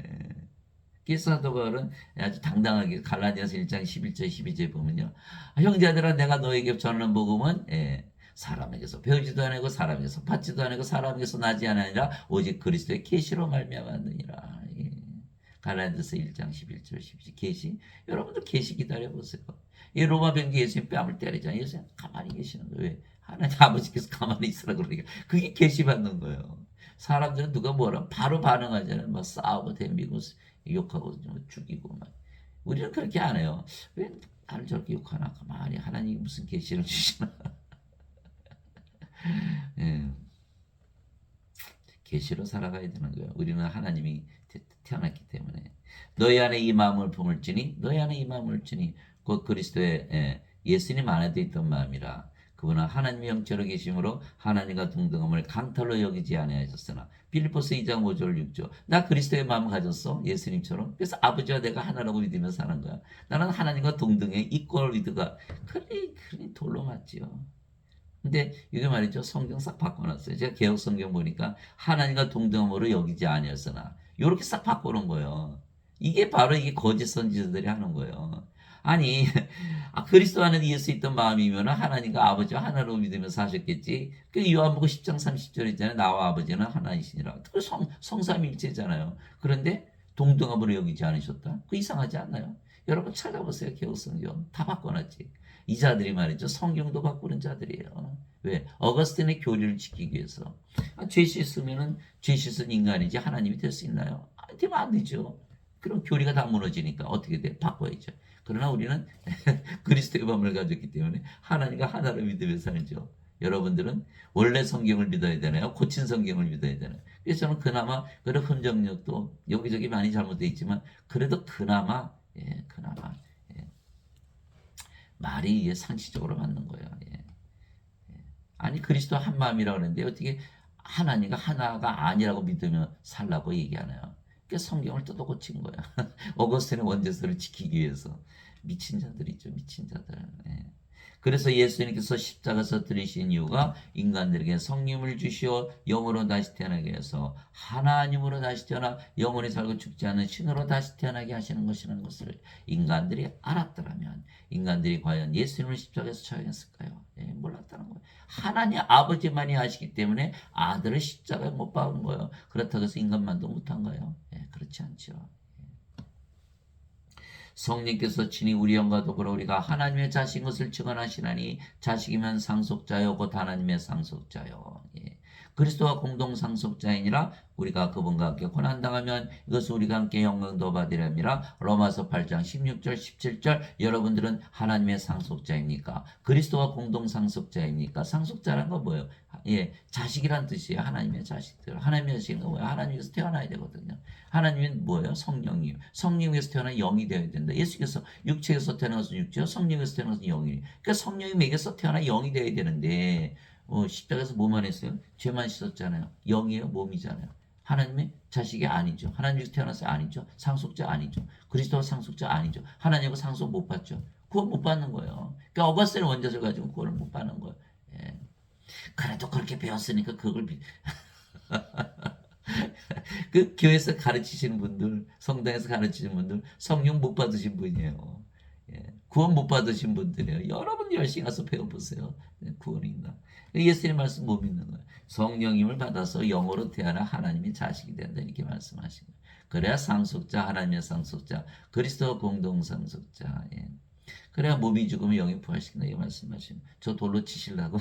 그래서 사도 바울은 아주 당당하게 갈라디아서 1장 11절 12절 보면요. 형제들아 내가 너에게 전하는 복음은 사람에게서 배우지도 아니고 사람에게서 받지도 아니고 사람에게서 나지 아니라 오직 그리스도의 계시로 말미암았느니라. 예. 갈라디아서 1장 11절 12절 계시. 여러분들 계시 기다려 보세요. 이 로마 병기 예수님 뺨을 때리잖아요. 예수님 가만히 계시는 거예요. 왜? 하나님 아버지께서 가만히 있으라 그러니까 그게 계시 받는 거예요. 사람들은 누가 뭐라 바로 반응하잖아요. 막 싸우고 덤비고 욕하고 죽이고 막. 우리는 그렇게 안 해요. 왜 나를 저렇게 욕하나? 가만히 하나님이 무슨 계시를 주시나? 예. 계시로 살아가야 되는 거예요. 우리는 하나님이 태어났기 때문에 너희 안에 이 마음을 품을지니 너희 안에 이 마음을 주니 곧 그리스도의 예수님 안에도 있던 마음이라. 그분은 하나님의 영체로 계심으로 하나님과 동등함을 강탈로 여기지 아니하셨으나 빌립보서 2장 5절 6절 나 그리스도의 마음을 가졌어 예수님처럼. 그래서 아버지와 내가 하나라고 믿으며 사는 거야. 나는 하나님과 동등해 이퀄 위드가 그리 돌로 맞지요. 근데 이게 말이죠. 성경 싹 바꿔놨어요. 제가 개혁 성경 보니까 하나님과 동등함으로 여기지 아니었으나 이렇게 싹 바꿔놓은 거예요. 이게 바로 이게 거짓 선지자들이 하는 거예요. 아니 그리스도 안에 예수 있던 마음이면 하나님과 아버지와 하나로 믿으며 사셨겠지. 그 요한복음 10장 30절 있잖아요. 나와 아버지는 하나이시니라. 그 성삼일체잖아요. 그런데 동등함으로 여기지 않으셨다. 그 이상하지 않나요? 여러분 찾아보세요. 개혁 성경 다 바꿔놨지. 이 자들이 말이죠. 성경도 바꾸는 자들이에요. 왜? 어거스틴의 교리를 지키기 위해서. 죄 씻으면은 죄 씻은 인간이지 하나님이 될 수 있나요? 되면 안 되죠. 그럼 교리가 다 무너지니까 어떻게 돼? 바꿔야죠. 그러나 우리는 그리스도의 마음을 가졌기 때문에 하나님과 하나로 믿으며 살죠. 여러분들은 원래 성경을 믿어야 되나요? 고친 성경을 믿어야 되나요? 그래서 저는 그나마 그런 흔적력도 여기저기 많이 잘못되어 있지만 그래도 그나마 말이 이게 상식적으로 맞는 거예요. 예. 아니 그리스도 한 마음이라고 그러는데 어떻게 하나님과 하나가 아니라고 믿으며 살라고 얘기하나요? 그 성경을 뜯어 고친 거야. 어거스틴의 원죄서를 지키기 위해서. 미친 자들이죠. 미친 자들. 예. 그래서 예수님께서 십자가에서 들으신 이유가 인간들에게 성령을 주시어 영으로 다시 태어나게 해서 하나님으로 다시 태어나 영원히 살고 죽지 않는 신으로 다시 태어나게 하시는 것이라는 것을 인간들이 알았더라면 인간들이 과연 예수님을 십자가에서 처형했을까요? 예, 몰랐다는 거예요. 하나님 아버지만이 하시기 때문에 아들을 십자가에 못 박은 거예요. 그렇다고 해서 인간만도 못한 거예요. 예, 그렇지 않죠. 성령께서 친히 우리 영과 더불어 우리가 하나님의 자식인 것을 증언하시나니 자식이면 상속자요 곧 하나님의 상속자요. 예. 그리스도와 공동 상속자이니라. 우리가 그분과 함께 고난당하면 이것을 우리가 함께 영광도 받으렵니다. 로마서 8장 16절 17절 여러분들은 하나님의 상속자입니까? 그리스도와 공동 상속자입니까? 상속자란 건 뭐예요? 예, 자식이란 뜻이에요. 하나님의 자식들. 하나님의 자식은 뭐예요? 하나님께서 태어나야 되거든요. 하나님은 뭐예요? 성령이에요. 성령에서 태어나 영이 되어야 된다. 예수께서 육체에서 태어나서 육체요, 성령에서 태어나서 영이에요. 그러니까 성령이 맥에서 태어나 영이 되어야 되는데 십자가에서 뭐만 했어요? 죄만 씻었잖아요. 영이에요, 몸이잖아요. 하나님의 자식이 아니죠. 하나님께서 태어나서 아니죠. 상속자 아니죠. 그리스도가 상속자 아니죠. 하나님과 상속 못 받죠. 구원 못 받는 거예요. 그러니까 어거스틴 원죄를 가지고 구원을 못 받는 거예요. 예. 그래도 그렇게 배웠으니까 그걸 그 교회에서 가르치시는 분들, 성당에서 가르치시는 분들, 성령 못 받으신 분이에요. 예, 구원 못 받으신 분들이에요. 여러분 열심히 가서 배워보세요. 네, 구원이 있나? 예수님 말씀 못 믿는 거예요. 성령님을 받아서 영으로 태어나 하나님의 자식이 된다 이렇게 말씀하신 거예요. 그래야 상속자, 하나님의 상속자, 그리스도 공동 상속자. 예. 그래야 몸이 죽으면 영이 부활시킨다 이 말씀하시면 저 돌로 치시려고.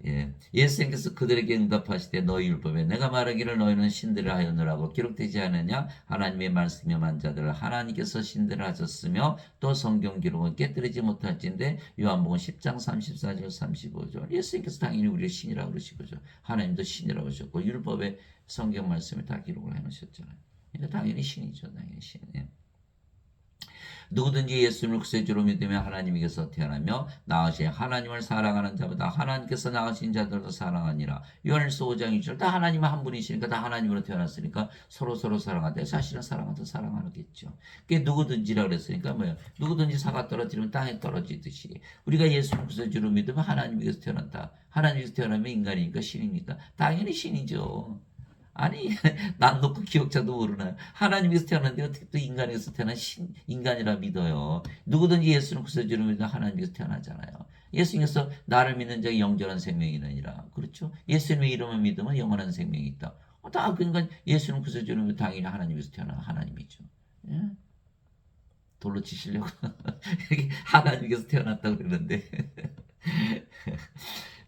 예. 예수님께서 그들에게 응답하시되 너희 율법에 내가 말하기를 너희는 신들을 하였느라고 기록되지 않느냐. 하나님의 말씀이 만 자들을 하나님께서 신들을 하셨으며 또 성경 기록은 깨뜨리지 못할진데 요한복음 10장 34절 35절 예수님께서 당연히 우리를 신이라고 그러시고죠. 하나님도 신이라고 하셨고 율법의 성경 말씀을 다 기록을 해놓으셨잖아요. 그러니까 당연히 신이죠. 당연히 신. 예. 누구든지 예수님을 구세주로 믿으며 하나님께서 태어나며 나으신 하나님을 사랑하는 자보다 하나님께서 나으신 자들도 사랑하니라. 요한일서 5장 2절 다 하나님 한 분이시니까 다 하나님으로 태어났으니까 서로 사랑하되 사실은 사랑하든 사랑하겠죠. 그게 누구든지라 그랬으니까 뭐예요? 누구든지 사과 떨어지면 땅에 떨어지듯이 우리가 예수님을 구세주로 믿으면 하나님께서 태어났다. 하나님께서 태어나면 인간이니까 신입니까? 당연히 신이죠. 아니 난 놓고 기억자도 모르나요? 하나님께서 태어났는데 어떻게 또 인간에서 태어난 인간이라 믿어요. 누구든지 예수는 구세주로 믿으면 하나님께서 태어나잖아요. 예수님께서 나를 믿는 자가 영원한 생명이 있느니라. 그렇죠? 예수님의 이름을 믿으면 영원한 생명이 있다. 다 그러니까 예수는 구세주는 당연히 하나님에서 태어난 하나님이죠. 예? 돌로 치시려고 하나님께서 태어났다고 그러는데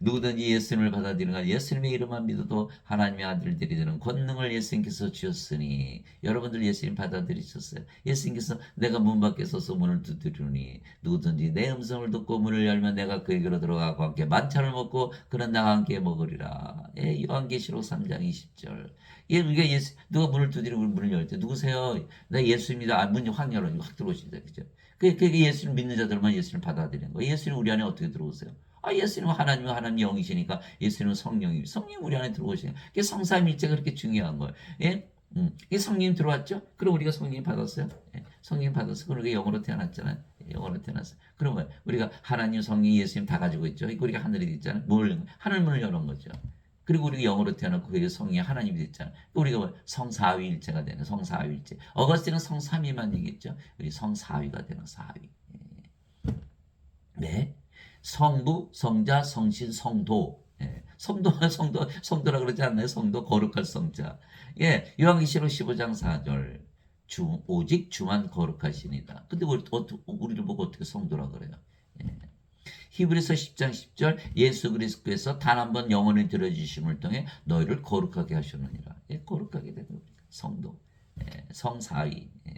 누구든지 예수님을 받아들이는 예수님의 이름만 믿어도 하나님의 아들들이 되는 권능을 예수님께서 주셨으니 여러분들 예수님 받아들이셨어요. 예수님께서 내가 문 밖에 서서 문을 두드리니 누구든지 내 음성을 듣고 문을 열면 내가 그에게로 들어가고 함께 만찬을 먹고 그는 나와 함께 먹으리라. 예, 요한계시록 3장 20절. 예, 우리가 누가 문을 두드리고 문을 열 때 누구세요? 나 예수입니다. 문이 확 열어 확 들어오시죠. 그죠? 그게 예수를 믿는 자들만 예수를 받아들이는 거예요. 예수님 우리 안에 어떻게 들어오세요? 예수님은 하나님은 하나님 영이시니까 예수님은 성령이 성령 우리 안에 들어오시니까 그게 성삼일체가 그렇게 중요한 거예요. 예? 이게 성령 들어왔죠? 그럼 우리가 성령 받았어요? 예. 성령 받았어. 그럼 우리가 영으로 태어났잖아요. 예, 영으로 태어났어요. 그러면 우리가 하나님, 성령, 예수님 다 가지고 있죠. 우리가 하늘에 있잖아요. 하늘 문을 여는 거죠. 그리고 우리가 영으로 태어났고 그게 성령이 하나님이 됐잖아요. 우리가 성사위일체가 되는 성사위일체. 어거스틴은 성삼위만 얘기했죠. 우리 성사위가 되는 사위. 예. 네. 성부, 성자, 성신, 성도. 예. 성도라 그러지 않나요? 성도, 거룩할 성자. 예. 요한계시록 15장 4절. 오직 주만 거룩하시니다. 근데 우리를 보고 어떻게 성도라 그래요? 예. 히브리서 10장 10절. 예수 그리스도께서 단 한 번 영원히 들어주심을 통해 너희를 거룩하게 하셨느니라. 예. 거룩하게 되는 성도. 예. 성사위. 예.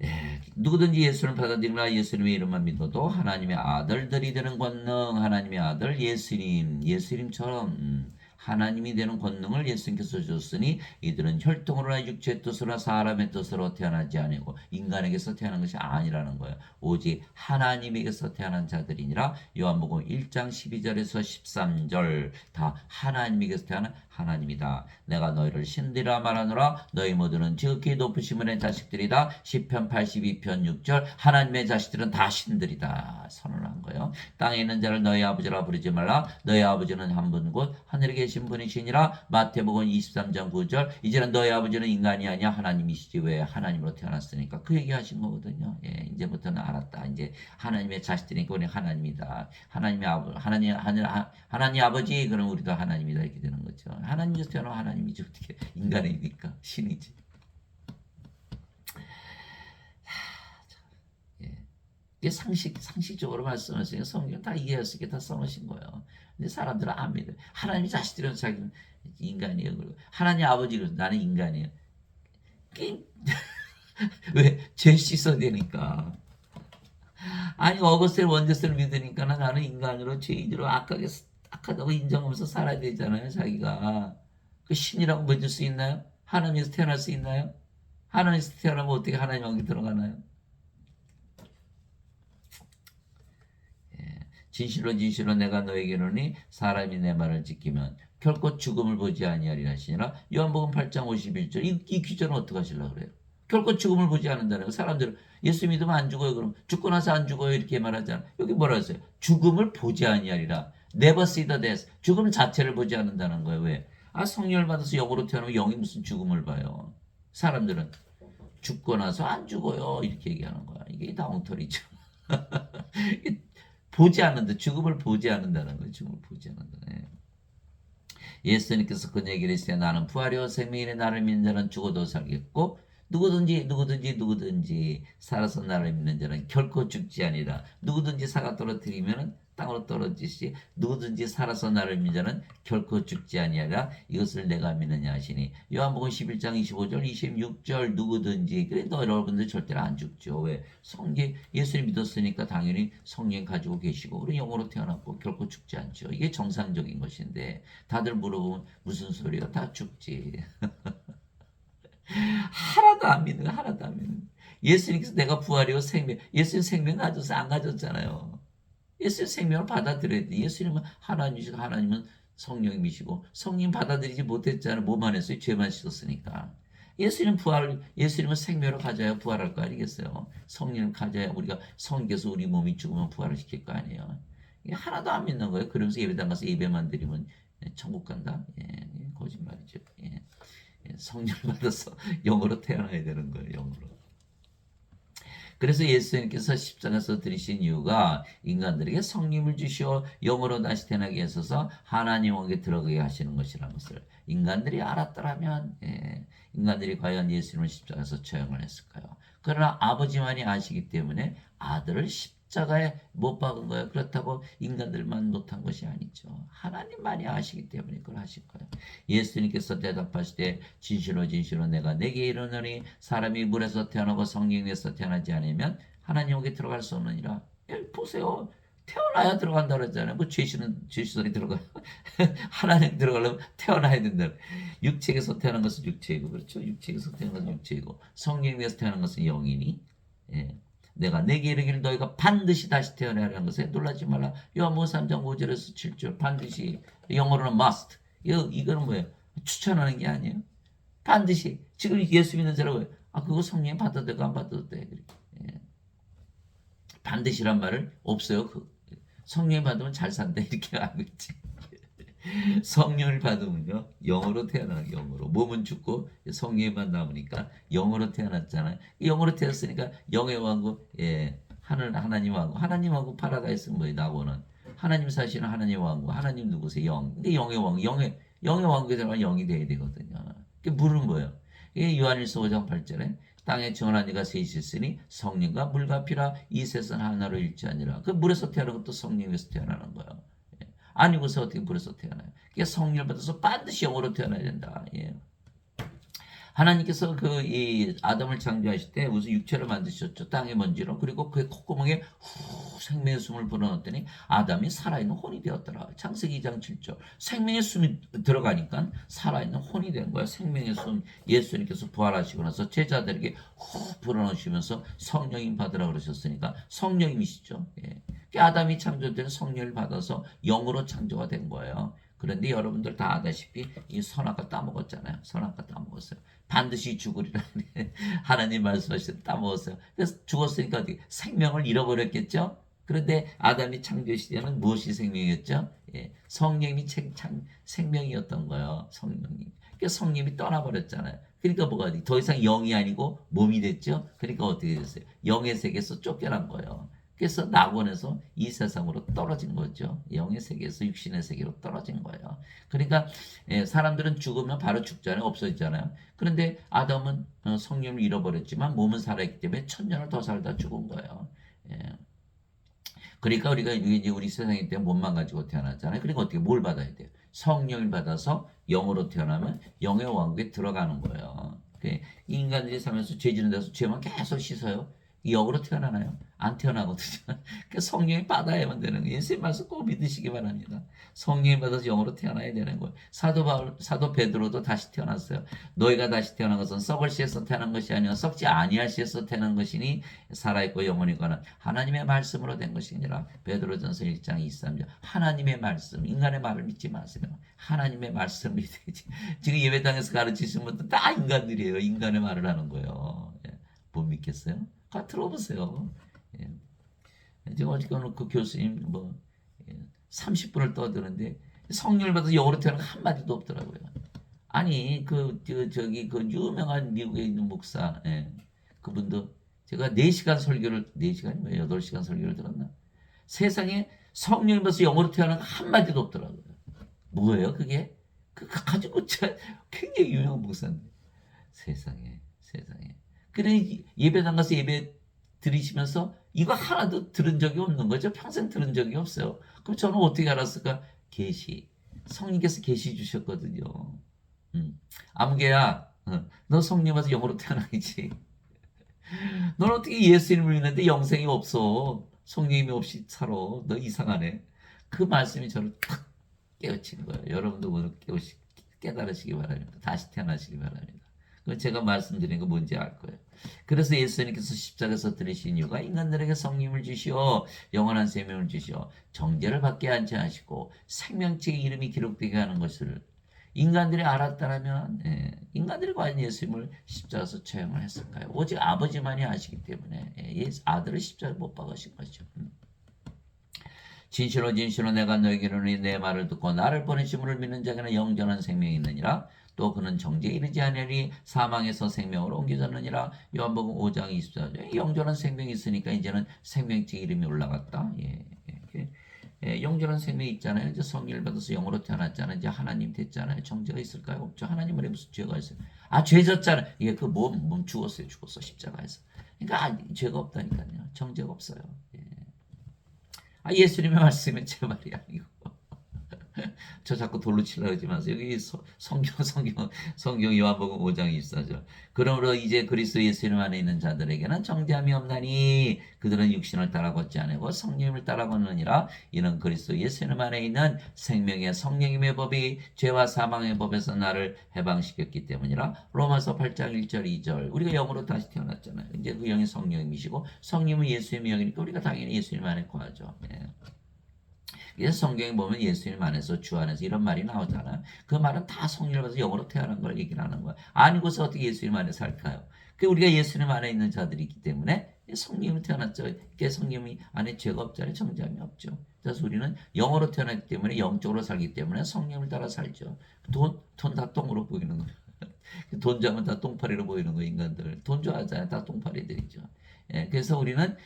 예, 누구든지 예수를 받아들이나 예수님의 이름만 믿어도 하나님의 아들들이 되는 권능, 하나님의 아들 예수님처럼 하나님이 되는 권능을 예수님께서 줬으니 이들은 혈통으로나 육체의 뜻으로나 사람의 뜻으로 태어나지 아니고 인간에게서 태어난 것이 아니라는 거예요. 오직 하나님에게서 태어난 자들이니라. 요한복음 1장 12절에서 13절 다 하나님에게서 태어난 하나님이다. 내가 너희를 신들이라 말하노라. 너희 모두는 지극히 높으심의 자식들이다. 시편 82편 6절 하나님의 자식들은 다 신들이다. 선언한 거예요. 땅에 있는 자를 너희 아버지라 부르지 말라. 너희 아버지는 한 분 곧 하늘에 계신 분이시니라. 마태복음 23장 9절 이제는 너희 아버지는 인간이 아니야 하나님이시지 왜 하나님으로 태어났으니까 그 얘기하신 거거든요. 예, 이제부터는 알았다. 이제 하나님의 자식들이니까 우리 하나님이다. 하나님 아버지 그럼 우리도 하나님이다 이렇게 되는 거죠. 하나님께서 태어난 하나님이지 어떻게 인간이니까 신이지. 예. 이게 상식적으로 말씀하시니까 성경 다 이해할 수 있게 다 써놓으신 거예요. 근데 사람들은 안 믿어요. 하나님 자식들은 자기는 인간이에요. 그리고 하나님 아버지는 나는 인간이에요. 왜? 죄 씻어야 되니까. 아니 어거스틴 원죄스를 믿으니까 나는 인간으로 죄인으로 악하다고 인정하면서 살아야 되잖아요. 자기가. 그 신이라고 믿을 수 있나요? 하나님에서 태어날 수 있나요? 하나님에서 태어나면 어떻게 하나님 왕에 들어가나요? 진실로 진실로 내가 너에게 이르노니 사람이 내 말을 지키면 결코 죽음을 보지 아니하리라 하시니라. 요한복음 8장 51절 이 귀절은 어떻게 하시려고 그래요? 결코 죽음을 보지 않는다는 거. 사람들은 예수 믿으면 안 죽어요. 그럼 죽고 나서 안 죽어요. 이렇게 말하잖아. 여기 뭐라 했어요? 죽음을 보지 아니하리라. Never see the death. 죽음 자체를 보지 않는다는 거예요. 왜? 성령을 받아서 영으로 태어나면 영이 무슨 죽음을 봐요. 사람들은 죽고 나서 안 죽어요. 이렇게 얘기하는 거야. 이게 다 엉터리죠. 보지 않는다. 죽음을 보지 않는다는 거예요. 죽음을 보지 않는다. 네. 예수님께서 그 얘기를 했어요. 나는 부활이요 생명이니 나를 믿는 자는 죽어도 살겠고 누구든지 살아서 나를 믿는 자는 결코 죽지 아니라. 누구든지 사가 떨어뜨리면 땅으로 떨어지시 누구든지 살아서 나를 믿는 자는 결코 죽지 아니하라. 이것을 내가 믿느냐 하시니. 요한복음 11장 25절 26절 누구든지. 그래 너 여러분들 절대로 안 죽죠. 왜? 성령 예수를 믿었으니까 당연히 성령 가지고 계시고 우리 영으로 태어났고 결코 죽지 않죠. 이게 정상적인 것인데 다들 물어보면 무슨 소리야? 다 죽지. 하나도 안 믿는 거 하나도 안 믿는 거. 예수님께서 내가 부활이요 생명. 예수님 생명 가져서 안 가졌잖아요. 예수님 생명을 받아들여야 돼. 예수님은 하나님이시고 하나님은 성령이시고 성령 받아들이지 못했잖아요. 뭐만 했어요? 죄만 씻었으니까. 예수님은 생명을 가져야 부활할 거 아니겠어요? 성령을 가져야 우리가 성령께서 우리 몸이 죽으면 부활을 시킬 거 아니에요. 이게 하나도 안 믿는 거예요. 그러면서 예배당 가서 예배만 드리면 천국 간다? 예, 거짓말이죠. 예. 성령을 받아서 영으로 태어나야 되는 거예요. 영으로. 그래서 예수님께서 십자가에서 들이신 이유가 인간들에게 성림을 주시어 영으로 다시 태어나게 하셔서 하나님 왕국에 들어가게 하시는 것이라는 것을 인간들이 알았더라면 인간들이 과연 예수님을 십자가에서 처형을 했을까요? 그러나 아버지만이 아시기 때문에 아들을 십자가에 못 박은 거예요. 그렇다고 인간들만 못한 것이 아니죠. 하나님만이 아시기 때문에 그걸 하실 거예요. 예수님께서 대답하실 때 진실로 진실로 내가 내게 이르노니 사람이 물에서 태어나고 성령에서 태어나지 않으면 하나님에게 들어갈 수 없느니라. 보세요. 태어나야 들어간다 그랬잖아요. 뭐 죄시설이 들어가. 하나님 들어가려면 태어나야 된다. 육체에서 태어난 것은 육체이고, 그렇죠? 육체에서 태어난 것은 육체이고, 성령에서 태어난 것은 영이니, 예. 내가 내게 이르기를 너희가 반드시 다시 태어나라는 것에 놀라지 말라. 요한복음 3장 5절에서 7절 반드시 영어로는 must. 이거는 뭐예요? 추천하는 게 아니에요. 반드시 지금 예수 믿는 사람은 그거 성령 받아도 되고 안 받아도 돼. 예. 반드시란 말을 없어요. 성령 받으면 잘 산다 이렇게 알고 있지. 성령을 받으면요 영으로 태어나는 영으로 몸은 죽고 성령만 남으니까 영으로 태어났잖아요. 영으로 태어났으니까 영의 왕국 하나님 왕국 파라다이스 뭐예요? 나고는 하나님 사시는 하나님 왕국 하나님 누구세요? 영. 근데 영의 왕국에 들어가면 영이 돼야 되거든요. 그 물은 뭐예요? 이게 요한일서 5장 8절에 땅에 정한 이가 셋이 있으니 성령과 물과 피라 이 셋은 하나로 일치하니라. 그 물에서 태어난 것도 성령에서 태어나는 거예요. 아니고서 어떻게 물에서 태어나요? 그게 성령을 받아서 반드시 영으로 태어나야 된다. 예. 하나님께서 이 아담을 창조하실 때 우선 육체를 만드셨죠. 땅의 먼지로. 그리고 그의 콧구멍에 생명의 숨을 불어넣었더니 아담이 살아있는 혼이 되었더라. 창세기 2장 7절. 생명의 숨이 들어가니까 살아있는 혼이 된 거야. 생명의 숨. 예수님께서 부활하시고 나서 제자들에게 불어넣으시면서 성령님 받으라 그러셨으니까 성령님이시죠. 예. 아담이 창조된 성령을 받아서 영으로 창조가 된 거예요. 그런데 여러분들 다 아다시피 이 선악과 따먹었잖아요. 선악과 따먹었어요. 반드시 죽으리라. 하나님 말씀하실 때 따먹었어요. 그래서 죽었으니까 어떻게 생명을 잃어버렸겠죠? 그런데 아담이 창조 시대는 무엇이 생명이었죠? 성령이 생명이었던 거예요. 성령님. 그러니까 성령이 떠나버렸잖아요. 그러니까 뭐가 더 이상 영이 아니고 몸이 됐죠? 그러니까 어떻게 됐어요? 영의 세계에서 쫓겨난 거예요. 그래서 낙원에서 이 세상으로 떨어진 거죠. 영의 세계에서 육신의 세계로 떨어진 거예요. 그러니까 사람들은 죽으면 바로 죽잖아요. 없어지잖아요. 그런데 아담은 성령을 잃어버렸지만 몸은 살아있기 때문에 천년을 더 살다 죽은 거예요. 그러니까 우리가 이제 우리 세상이기 때문에 몸만 가지고 태어났잖아요. 그러니까 어떻게 뭘 받아야 돼요? 성령을 받아서 영으로 태어나면 영의 왕국에 들어가는 거예요. 인간들이 살면서 죄 지는 데서 죄만 계속 씻어요. 영으로 태어나나요? 안 태어나거든요. 그 성령이 받아야만 되는 거예요. 예수님 말씀 꼭 믿으시기 바랍니다. 성령이 받아서 영으로 태어나야 되는 거예요. 사도 베드로도 다시 태어났어요. 너희가 다시 태어난 것은 썩을 씨에서 태어난 것이 아니라 썩지 아니할 씨에서 태어난 것이니 살아있고 영원히거는 하나님의 말씀으로 된 것이니라. 베드로전서 1장 23절. 하나님의 말씀, 인간의 말을 믿지 마세요. 하나님의 말씀을 믿어야지. 지금 예배당에서 가르치시는 분들 다 인간들이에요. 인간의 말을 하는 거예요. 못 믿겠어요? 가 들어보세요. 제가 어저께 그 교수님 30분을 떠드는데 성령을 받아서 영어로 태어난 거 한마디도 없더라고요. 아니 그 유명한 미국에 있는 목사 그분도 제가 4시간 설교를 4시간이면 8시간 설교를 들었나? 세상에 성령을 받아서 영어로 태어난 거 한마디도 없더라고요. 뭐예요 그게? 그 가지고 굉장히 유명한 목사인데 세상에. 그래 예배당 가서 예배 드리시면서 이거 하나도 들은 적이 없는 거죠. 평생 들은 적이 없어요. 그럼 저는 어떻게 알았을까? 성령께서 계시 주셨거든요. 아무개야, 너 성령 와서 영으로 태어나야지. 넌 어떻게 예수님을 믿는데 영생이 없어? 성령이 없이 살아. 너 이상하네. 그 말씀이 저를 탁 깨우친 거예요. 여러분도 오늘 깨달으시기 바랍니다. 다시 태어나시기 바랍니다. 제가 말씀드린 거 뭔지 알 거예요. 그래서 예수님께서 십자가에서 들으신 이유가 인간들에게 성령을 주시어 영원한 생명을 주시어 정죄를 받게 하지 않으시고 생명책의 이름이 기록되게 하는 것을 인간들이 알았다면 인간들이 과연 예수님을 십자가에서 처형을 했을까요? 오직 아버지만이 아시기 때문에 아들을 십자가에 못 박으신 거죠. 진실로 진실로 내가 너에게 이르노니 내 말을 듣고 나를 보내심을 믿는 자에게는 영전한 생명이 있느니라. 또 그는 정죄에 이르지 아니하니 사망에서 생명으로 옮겨졌느니라. 요한복음 5장 24절. 영전한 생명이 있으니까 이제는 생명체 이름이 올라갔다. 영전한 생명이 있잖아요. 이제 성령을 받아서 영으로 태어났잖아요. 이제 하나님 됐잖아요. 정죄가 있을까요? 없죠. 하나님은 무슨 죄가 있어요? 죄 졌잖아요. 이게 그 몸 죽었어요. 죽었어 십자가에서. 그러니까 죄가 없다니까요. 정죄가 없어요. 예수님의 말씀이 제 말이 아니고. 저 자꾸 돌로 치려고 하지 마세요. 여기 성경 요한복음 5장 24절. 그러므로 이제 그리스도 예수님 안에 있는 자들에게는 정죄함이 없나니 그들은 육신을 따라 걷지 않고 성령을 따라 걷느니라. 이는 그리스도 예수님 안에 있는 생명의 성령님의 법이 죄와 사망의 법에서 나를 해방시켰기 때문이라. 로마서 8장 1절 2절. 우리가 영으로 다시 태어났잖아요. 이제 그 영이 성령님이시고 성령은 예수님의 영이니까 우리가 당연히 예수님 안에 거하죠. 그래서 성경에 보면 예수님 안에서 주 안에서 이런 말이 나오잖아요. 그 말은 다 성령을 받아서 영으로 태어난 걸 얘기를 하는 거야. 아니고서 어떻게 예수님 안에 살까요? 그 우리가 예수님 안에 있는 자들이기 때문에 성령이 태어났죠. 그게 성령이 안에 죄가 없잖아요. 정죄함이 없죠. 그래서 우리는 영으로 태어났기 때문에 영적으로 살기 때문에 성령을 따라 살죠. 돈 다 똥으로 보이는 거예요. 돈 좋아하면 다 똥파리로 보이는 거예요. 인간들. 돈 좋아하잖아요. 다 똥파리들이죠. 그래서 우리는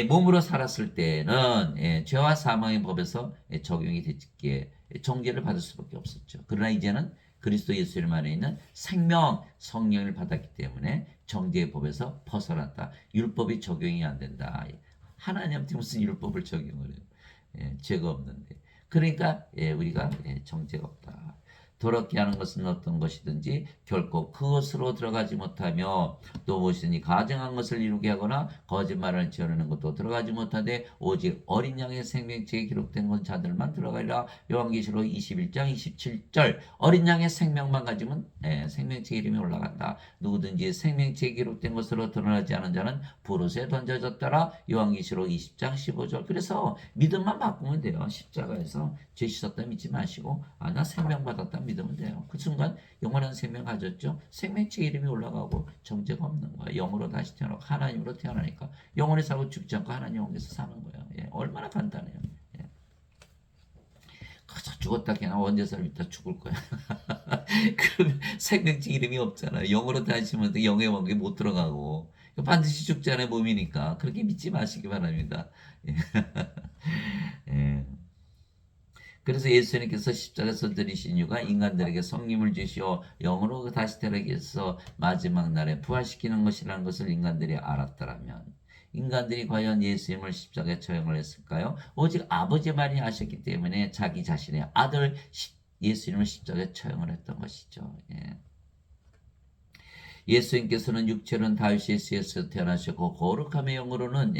몸으로 살았을 때는 죄와 사망의 법에서 적용이 됐기에 정죄를 받을 수밖에 없었죠. 그러나 이제는 그리스도 예수님 안에 있는 생명 성령을 받았기 때문에 정죄의 법에서 벗어났다. 율법이 적용이 안 된다. 하나님한테 무슨 율법을 적용을 해요? 죄가 없는데. 그러니까 우리가 정죄가 없다. 더럽게 하는 것은 어떤 것이든지 결코 그것으로 들어가지 못하며 또 무엇이든지 가증한 것을 이루게 하거나 거짓말을 지어내는 것도 들어가지 못하되 오직 어린 양의 생명체에 기록된 건 자들만 들어가리라. 요한계시록 21장 27절. 어린 양의 생명만 가지면 생명체 이름이 올라간다. 누구든지 생명체에 기록된 것으로 드러나지 않은 자는 불옷에 던져졌더라. 요한계시록 20장 15절. 그래서 믿음만 바꾸면 돼요. 십자가에서 죄 씻었다 믿지 마시고 나 생명 받았다 믿으면 돼요. 그 순간 영원한 생명 가졌죠. 생명체 이름이 올라가고 정죄가 없는 거예요. 영으로 다시 태어나고 하나님으로 태어나니까 영원히 살고 죽지 않고 하나님 영에서 사는 거예요. 얼마나 간단해요. 죽었다 그냥 언제 살다 죽을 거야. 그러면 생명체 이름이 없잖아요. 영으로 다시면 영의 원계 못 들어가고 반드시 죽잖아요. 몸이니까. 그렇게 믿지 마시기 바랍니다. 예. 그래서 예수님께서 십자가에서 들이신 이유가 인간들에게 성림을 주시어 영으로 다시 태어나기 위해서 마지막 날에 부활시키는 것이라는 것을 인간들이 알았더라면 인간들이 과연 예수님을 십자가에 처형을 했을까요? 오직 아버지만이 아셨기 때문에 자기 자신의 아들 예수님을 십자가에 처형을 했던 것이죠. 예수님께서는 육체는 다윗의 씨에서 태어나셨고 거룩함의 영으로는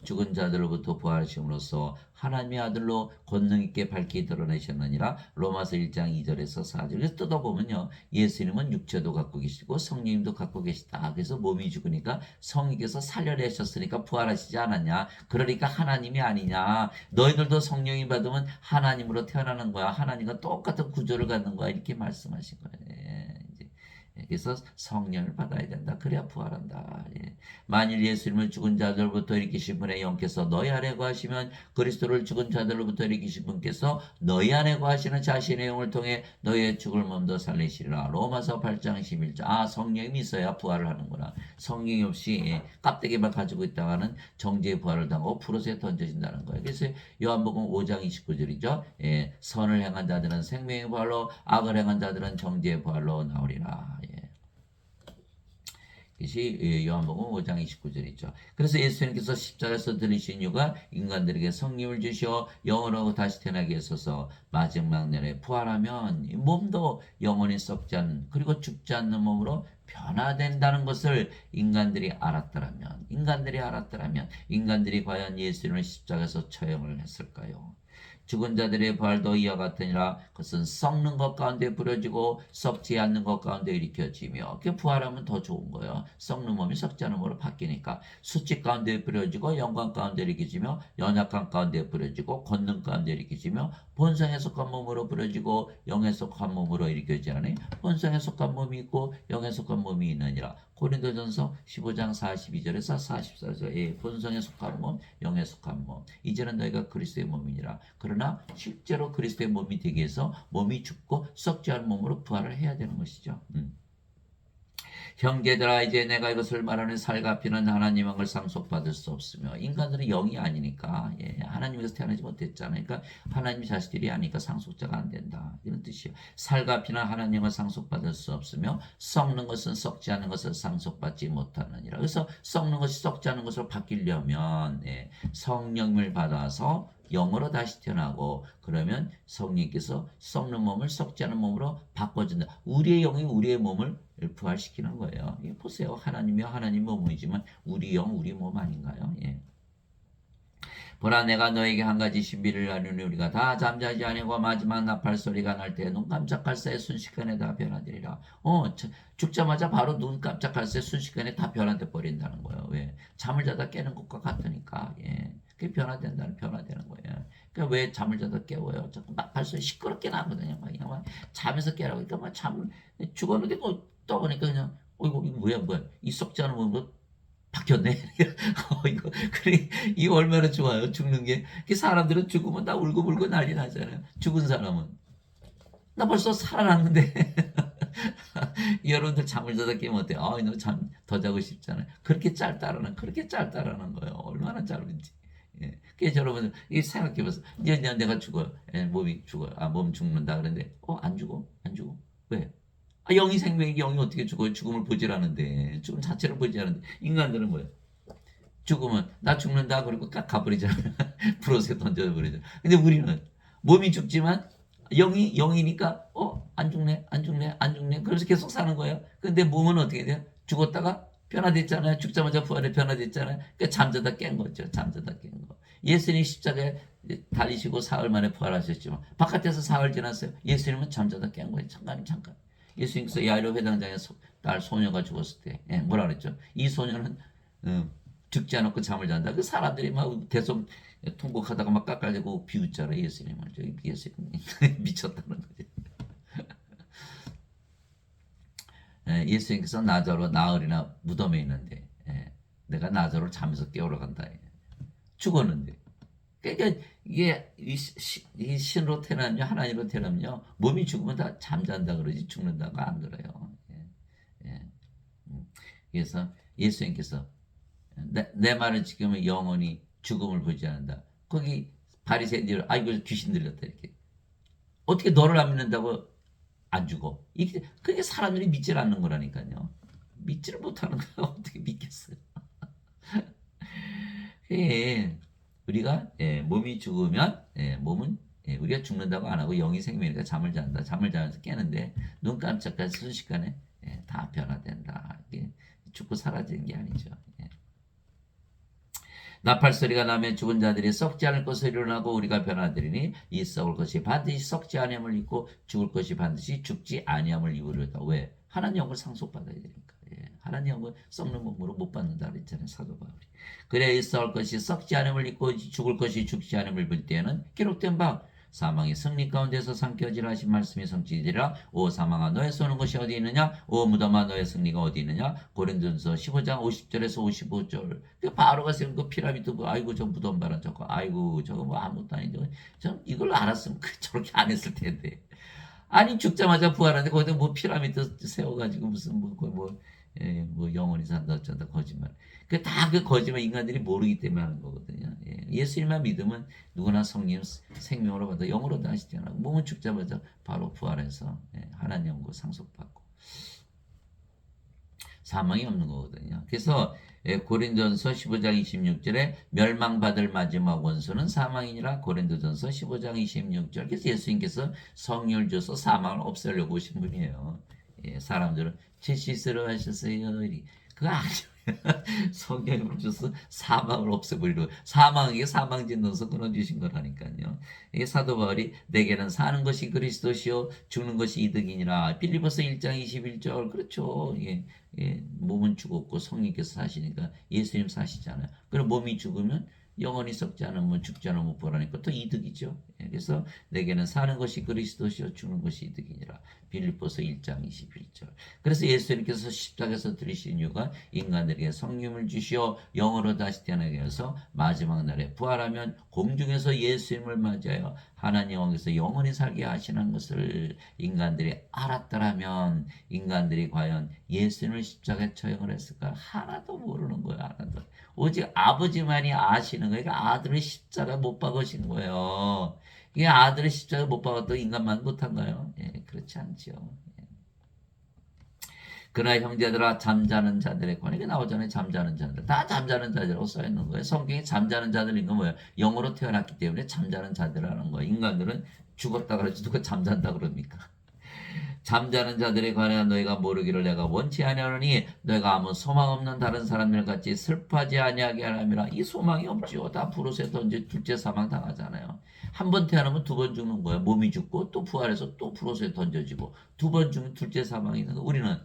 죽은 자들로부터 부활하심으로써 하나님의 아들로 권능 있게 밝히 드러내셨느니라. 로마서 1장 2절에서 4절. 그래서 뜯어보면요. 예수님은 육체도 갖고 계시고 성령님도 갖고 계시다. 그래서 몸이 죽으니까 성령께서 살려내셨으니까 부활하시지 않았냐. 그러니까 하나님이 아니냐. 너희들도 성령이 받으면 하나님으로 태어나는 거야. 하나님과 똑같은 구조를 갖는 거야. 이렇게 말씀하신 거예요. 그래서 성령을 받아야 된다. 그래야 부활한다. 만일 예수님을 죽은 자들로부터 일으키신 분의 영께서 너희 안에 거하시면 그리스도를 죽은 자들로부터 일으키신 분께서 너희 안에 거하시는 자신의 영을 통해 너희의 죽을 몸도 살리시리라. 로마서 8장 11절. 성령이 있어야 부활을 하는구나. 성령이 없이 껍데기만 가지고 있다가는 정죄의 부활을 당하고 불옷에 던져진다는 거예요. 그래서 요한복음 5장 29절이죠. 선을 행한 자들은 생명의 부활로 악을 행한 자들은 정죄의 부활로 나오리라. 이것이 요한복음 5장 29절이죠. 그래서 예수님께서 십자가에서 들으신 이유가 인간들에게 성령을 주시어 영원하고 다시 태어나게 하소서. 마지막 날에 부활하면 몸도 영원히 썩지 않는 그리고 죽지 않는 몸으로 변화된다는 것을 인간들이 알았더라면 인간들이 과연 예수님을 십자가에서 처형을 했을까요? 죽은 자들의 부활도 이와 같으니라. 그것은 썩는 것 가운데 부러지고 썩지 않는 것 가운데 일으켜지며 그 부활하면 더 좋은 거예요. 썩는 몸이 썩지 않은 몸으로 바뀌니까 수치 가운데 부러지고 영광 가운데 일으켜지며 연약함 가운데 부러지고 권능 가운데 일으켜지며 본성에 속한 몸으로 부러지고 영에 속한 몸으로 일으켜지니 본성에 속한 몸이 있고 영에 속한 어떤 몸이 있느니라. 고린도전서 15장 42절에서 44절. 예, 본성에 속한 몸, 영에 속한 몸. 이제는 너희가 그리스도의 몸이니라. 그러나 실제로 그리스도의 몸이 되기 위해서 몸이 죽고 썩지 않은 몸으로 부활을 해야 되는 것이죠. 형제들아 이제 내가 이것을 말하는 살과 피는 하나님의 걸 상속받을 수 없으며 인간들은 영이 아니니까 하나님께서 태어나지 못했잖아요. 그러니까 하나님 자식들이 아니니까 상속자가 안 된다. 이런 뜻이에요. 살과 피는 하나님을 상속받을 수 없으며 썩는 것은 썩지 않은 것을 상속받지 못하느니라. 그래서 썩는 것이 썩지 않은 것으로 바뀌려면 성령을 받아서 영으로 다시 태어나고 그러면 성령께서 썩는 몸을 썩지 않은 몸으로 바꿔준다. 우리의 영이 우리의 몸을 부활시키는 거예요. 보세요. 하나님이 하나님 몸이지만 우리 영, 우리 몸 아닌가요? 예. 보라 내가 너에게 한 가지 신비를 하려니 우리가 다 잠자지 아니고 마지막 나팔 소리가 날 때 눈 깜짝할 새 순식간에 다 변화되리라. 죽자마자 바로 눈 깜짝할 새 순식간에 다 변화돼 버린다는 거예요. 왜? 잠을 자다 깨는 것과 같으니까. 예. 그게 변화되는 거예요. 그러니까 왜 잠을 자다 깨워요? 자꾸 나팔 소리 시끄럽게 나거든요. 막 잠에서 깨라고. 그러니까 막 잠을 죽었는데 떠보니까 그냥 이거 뭐야? 이 썩지 않은 몸으로 바뀌었네. 이거 그래 이 얼마나 좋아요. 죽는 게. 사람들은 죽으면 다 울고 난리 나잖아요. 죽은 사람은 나 벌써 살아났는데 여러분들 잠을 자다 깨면 어때요? 이거 잠 더 자고 싶잖아요. 그렇게 짧다라는 거예요. 얼마나 짧은지. 예. 그래서 여러분 이 생각해보세요. 이제 내가 죽어요. 몸이 죽어요. 몸 죽는다 그랬는데 안 죽어? 왜? 영이 생명이기 영이 어떻게 죽어요? 죽음을 보질 않은데 죽음 자체를 보지 않는데 인간들은 뭐예요? 죽으면 나 죽는다 그리고 딱 가버리잖아. 불옷에 던져버리잖아. 근데 우리는 몸이 죽지만 영이니까 안 죽네. 그래서 계속 사는 거예요. 근데 몸은 어떻게 돼요? 죽었다가 변화됐잖아요. 죽자마자 부활에 변화됐잖아요. 그러니까 잠자다 깬 거죠. 예수님 십자가에 달리시고 사흘 만에 부활하셨지만 바깥에서 사흘 지났어요. 예수님은 잠자다 깬 거예요. 잠깐. 예수님께서 야이로 회당장에 딸 소녀가 죽었을 때 뭐라 그랬죠? 이 소녀는 죽지 않았고 잠을 잔다. 그 사람들이 막 계속 통곡하다가 막 깎아대고 비웃잖아요. 예수님을. 예수님 미쳤다는 거죠. 예수님께서 나흘이나 무덤에 있는데 내가 나자로를 잠에서 깨우러 간다. 죽었는데. 그러니까 이게 이 신으로 태어나면요, 하나님으로 태어나면요, 몸이 죽으면 다 잠잔다 그러지 죽는다가 안 그래요. 그래서 예수님께서 내 말을 지키면 영원히 죽음을 보지 않는다. 거기 바리새인들 이거 귀신 들렸다 이렇게. 어떻게 너를 안 믿는다고 안 죽어? 그게 사람들이 믿질 않는 거라니까요. 믿지를 못하는 거야. 어떻게 믿겠어요? 우리가 몸이 죽으면 몸은 우리가 죽는다고 안 하고 영이 생명이니까 잠을 잔다. 잠을 자면서 깨는데 눈 깜짝할 순식간에 다 변화된다. 이게 죽고 사라지는 게 아니죠. 나팔 소리가 나면 죽은 자들이 썩지 않을 것을 일어나고 우리가 변화되리니 이 썩을 것이 반드시 썩지 아니함을 입고 죽을 것이 반드시 죽지 아니함을 입으려다. 왜? 하나님 영을 상속받아야 되니까. 하나님 영을 썩는 몸으로 못 받는다 그랬잖아요. 사도 바울이. 그래 이 썩을 것이 썩지 않음을 입고 죽을 것이 죽지 않음을 볼 때에는 기록된 바 사망의 승리 가운데서 삼켜지라 하신 말씀이 성취되리라. 오 사망아 너의 쏘는 것이 어디 있느냐? 오 무덤아 너의 승리가 어디 있느냐? 고린도전서 15장 50절에서 55절. 바로가 세운 그 피라미드 아이고 저 무덤 봐라 저거. 아이고 저거 뭐 아무것도 아니죠. 전 이걸 알았으면 저렇게 안 했을 텐데. 아니 죽자마자 부활하는데 거기다 뭐 피라미드 세워가지고 무슨 뭐 영원히 산다 어쩐다 거짓말. 그 거짓말 인간들이 모르기 때문에 하는 거거든요. 예수님만 믿으면 누구나 성령 생명으로 받아 영으로 다시 태어나고 몸은 죽자마자 바로 부활해서 하나님 영과 상속받고 사망이 없는 거거든요. 그래서 고린도전서 15장 26절에 멸망받을 마지막 원수는 사망이니라. 고린도전서 15장 26절. 그래서 예수님께서 성령을 줘서 사망을 없애려고 오신 분이에요. 사람들은 제 실수로 하셨어요. 그거 아니에요. 성령을 줘서 사망을 없애버리려고. 사망에게 사망진 넣어서 끊어주신 거라니까요. 이게 사도 바울이 내게는 사는 것이 그리스도시요 죽는 것이 이득이니라. 빌립보서 1장 21절. 그렇죠. 몸은 죽었고 성령께서 사시니까 예수님 사시잖아요. 그럼 몸이 죽으면 영원히 썩지 않으면 죽지 않으면 부활하니까 또 이득이죠. 그래서 내게는 사는 것이 그리스도시요 죽는 것이 이득이니라. 빌립보서 1장 21절. 그래서 예수님께서 십자가에서 들이신 이유가 인간들에게 성령을 주시어 영으로 다시 태어나게 해서 마지막 날에 부활하면 공중에서 예수님을 맞이하여 하나님 영에서 영원히 살게 하시는 것을 인간들이 알았더라면 인간들이 과연 예수님을 십자가에 처형을 했을까? 하나도 모르는 거예요. 하나도. 오직 아버지만이 아시는 거예요. 그러니까 아들을 십자가 못 박으신 거예요. 이게 아들을 십자가 못 박아도 인간만 못한가요? 예, 그렇지 않죠. 그러나 형제들아 잠자는 자들에 관해 나오잖아요. 잠자는 자들. 다 잠자는 자들이라고 써있는 거예요. 성경에 잠자는 자들인 건 뭐예요? 영으로 태어났기 때문에 잠자는 자들이라는 거예요. 인간들은 죽었다 그러지 누가 잠잔다 그럽니까? 잠자는 자들에 관하여 너희가 모르기를 내가 원치 아니하노니 너희가 아무 소망 없는 다른 사람들 같이 슬퍼하지 아니하게 하라미라. 이 소망이 없지요. 다 불옷에 던져 둘째 사망 당하잖아요. 한 번 태어나면 두 번 죽는 거예요. 몸이 죽고 또 부활해서 또 불옷에 던져지고 두 번 죽으면 둘째 사망이 있는 거. 우리는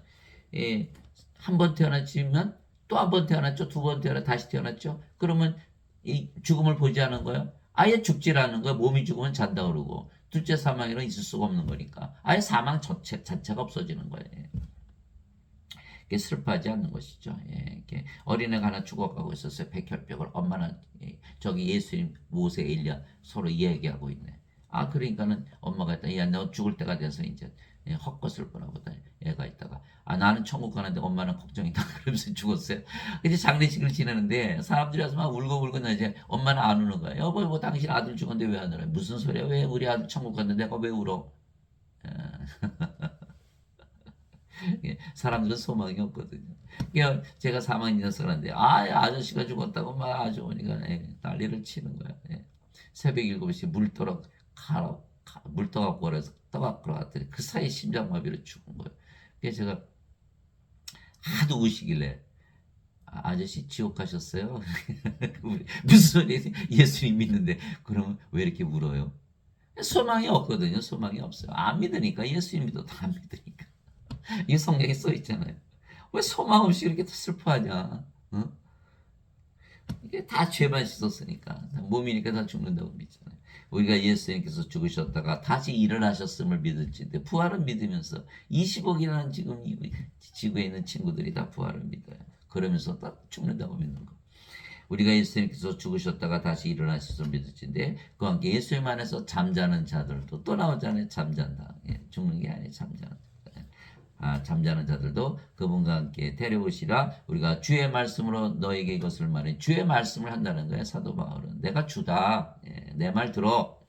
한 번 태어났지만 또 한 번 태어났죠. 두 번 태어나 다시 태어났죠. 그러면 이 죽음을 보지 않은 거예요. 아예 죽질 않은 거예요. 몸이 죽으면 잔다 그러고 둘째 사망이란 있을 수가 없는 거니까 아예 사망 자체가 없어지는 거예요. 이게 슬퍼하지 않는 것이죠. 이렇게 어린애가 하나 죽어가고 있었어요. 백혈병을 엄마는 저기 예수님, 모세, 엘리야 서로 이야기하고 있네. 아 그러니까는 엄마가 했다. 야 너 죽을 때가 돼서 이제 헛것을 보라보다 애가 있다가 아 나는 천국 가는데 엄마는 걱정이다 그러면서 죽었어요. 이제 장례식을 지내는데 사람들이 와서 막 울고 이제 엄마는 안 우는 거야. 여보 뭐 당신 아들 죽었는데 왜 안 울어? 무슨 소리야? 왜 우리 아들 천국 갔는데 내가 왜 울어? 사람들은 소망이 없거든요. 제가 사망 인자서 하는데 아저씨가 죽었다고 막 아주머니가 난리를 치는 거야. 새벽 7시 물 떠갖고 그래서 떠갖고 갔더니 그 사이 심장마비로 죽은 거예요. 그래서 제가 하도 우시길래 아저씨 지옥 가셨어요? 무슨 소리예요? 예수님 믿는데 그러면 왜 이렇게 울어요? 소망이 없거든요. 소망이 없어요. 안 믿으니까 예수님 믿어도 안 믿으니까. 이 성경에 써 있잖아요. 왜 소망 없이 이렇게 슬퍼하냐? 어? 이게 다 죄만 씻었으니까 몸이니까 다 죽는다고 믿잖아요. 우리가 예수님께서 죽으셨다가 다시 일어나셨음을 믿을지인데 부활은 믿으면서 20억이라는 지금 지구에 있는 친구들이 다 부활을 믿어요. 그러면서 다 죽는다고 믿는 거. 우리가 예수님께서 죽으셨다가 다시 일어나셨음을 믿을지인데 그와 함께 예수님 안에서 잠자는 자들도 또 나오잖아요. 잠잔다. 죽는 게 아니에요. 잠자는 잠자는 자들도 그분과 함께 데려오시라. 우리가 주의 말씀으로 너에게 이것을 말해. 주의 말씀을 한다는 거예요. 사도 바울은 내가 주다. 내 말 들어.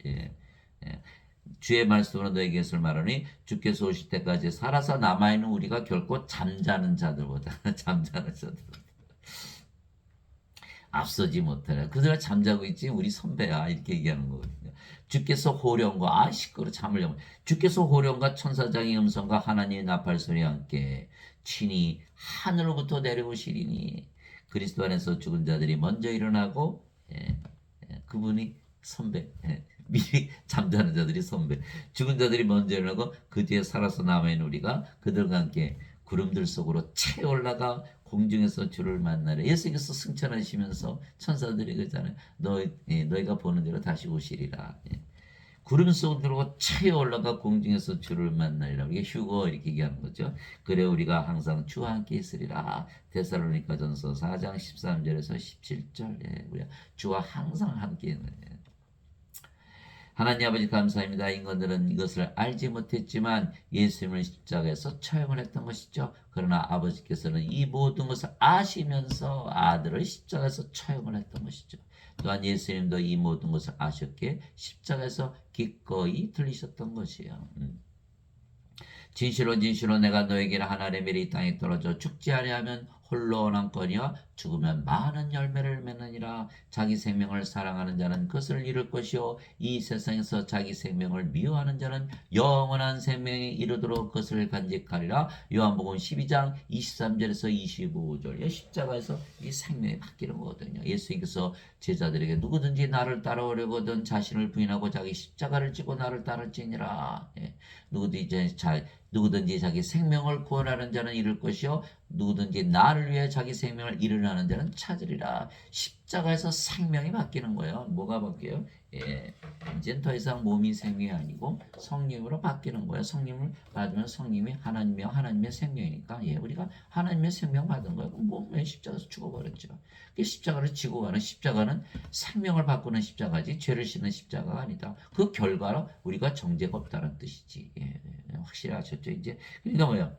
주의 말씀으로 너에게 이것을 말하니 주께서 오실 때까지 살아서 남아있는 우리가 결코 잠자는 자들보다 잠자는 자들보다 앞서지 못하라. 그들은 잠자고 있지 우리 선배야 이렇게 얘기하는 거거든요. 주께서 호령과 시끄러 잠을 영 주께서 호령과 천사장의 음성과 하나님의 나팔 소리와 함께 친히 하늘로부터 내려오시리니 그리스도 안에서 죽은 자들이 먼저 일어나고 그분이 선배 미리 잠자는 자들이 선배 죽은 자들이 먼저 일어나고 그 뒤에 살아서 남아있는 우리가 그들과 함께 구름들 속으로 채 올라가 공중에서 주를 만나려. 예수께서 승천하시면서 천사들이 그러잖아요. 너희가 보는 대로 다시 오시리라. 구름 속으로 채 올라가 공중에서 주를 만나리라. 이게 휴거 이렇게 얘기하는 거죠. 그래 우리가 항상 주와 함께 있으리라. 데살로니가전서 4장 13절에서 17절. 우리가 주와 항상 함께 있는. 하나님 아버지 감사합니다. 인간들은 이것을 알지 못했지만 예수님을 십자가에서 처형을 했던 것이죠. 그러나 아버지께서는 이 모든 것을 아시면서 아들을 십자가에서 처형을 했던 것이죠. 또한 예수님도 이 모든 것을 아셨기에 십자가에서 기꺼이 들리셨던 것이에요. 진실로 내가 너에게는 하나님의 멸이 땅에 떨어져 죽지 아니하면 홀로 원한거니와 죽으면 많은 열매를 맺느니라. 자기 생명을 사랑하는 자는 그것을 잃을 것이요 이 세상에서 자기 생명을 미워하는 자는 영원한 생명에 이르도록 그것을 간직하리라. 요한복음 12장 23절에서 25절. 십자가에서 이 생명이 바뀌는 거거든요. 예수님께서 제자들에게 누구든지 나를 따라오려거든 자신을 부인하고 자기 십자가를 지고 나를 따를지니라. 누구든지 자기 생명을 구원하는 자는 잃을 것이요 누구든지 나를 위해 자기 생명을 잃으려 원하는 자는 찾으리라. 십자가에서 생명이 바뀌는 거예요. 뭐가 바뀌어요? 예, 이제는 더 이상 몸이 생명이 아니고 성령으로 바뀌는 거예요. 성령을 받으면 성령이 하나님의 생명이니까, 예, 우리가 하나님의 생명 받은 거예요. 그럼 몸에 십자가에서 죽어버렸죠. 십자가를 지고 가는 십자가는 생명을 바꾸는 십자가지 죄를 씻는 십자가가 아니다. 그 결과로 우리가 정죄가 없다는 뜻이지. 예, 확실히 아셨죠? 이제 그러니까 뭐예요?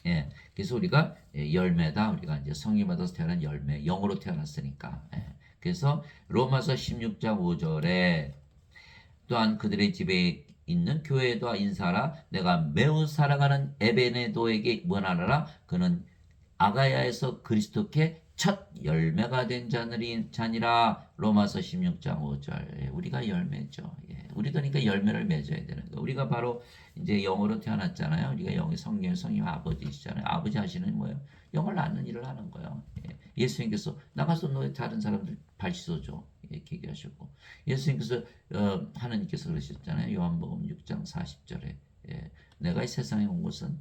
예, 그래서 우리가 열매다. 우리가 이제 성령 받아서 태어난 열매, 영으로 태어났으니까. 예, 그래서 로마서 16장 5절에 또한 그들의 집에 있는 교회도 인사라. 내가 매우 사랑하는 에베네도에게 문하라. 그는 아가야에서 그리스도께 첫 열매가 된 자니라. 로마서 16장 5절. 예, 우리가 열매죠. 예, 우리도 그러니까 열매를 맺어야 되는 거. 우리가 바로 이제 영으로 태어났잖아요. 우리가 영의 성령 아버지시잖아요. 아버지 하시는 뭐예요? 영을 낳는 일을 하는 거예요. 예, 예수님께서 나가서 너희 다른 사람들 발 씻어줘. 이렇게 얘기하셨고, 예수님께서 하나님께서 그러셨잖아요. 요한복음 6장 40절에 예, 내가 이 세상에 온 것은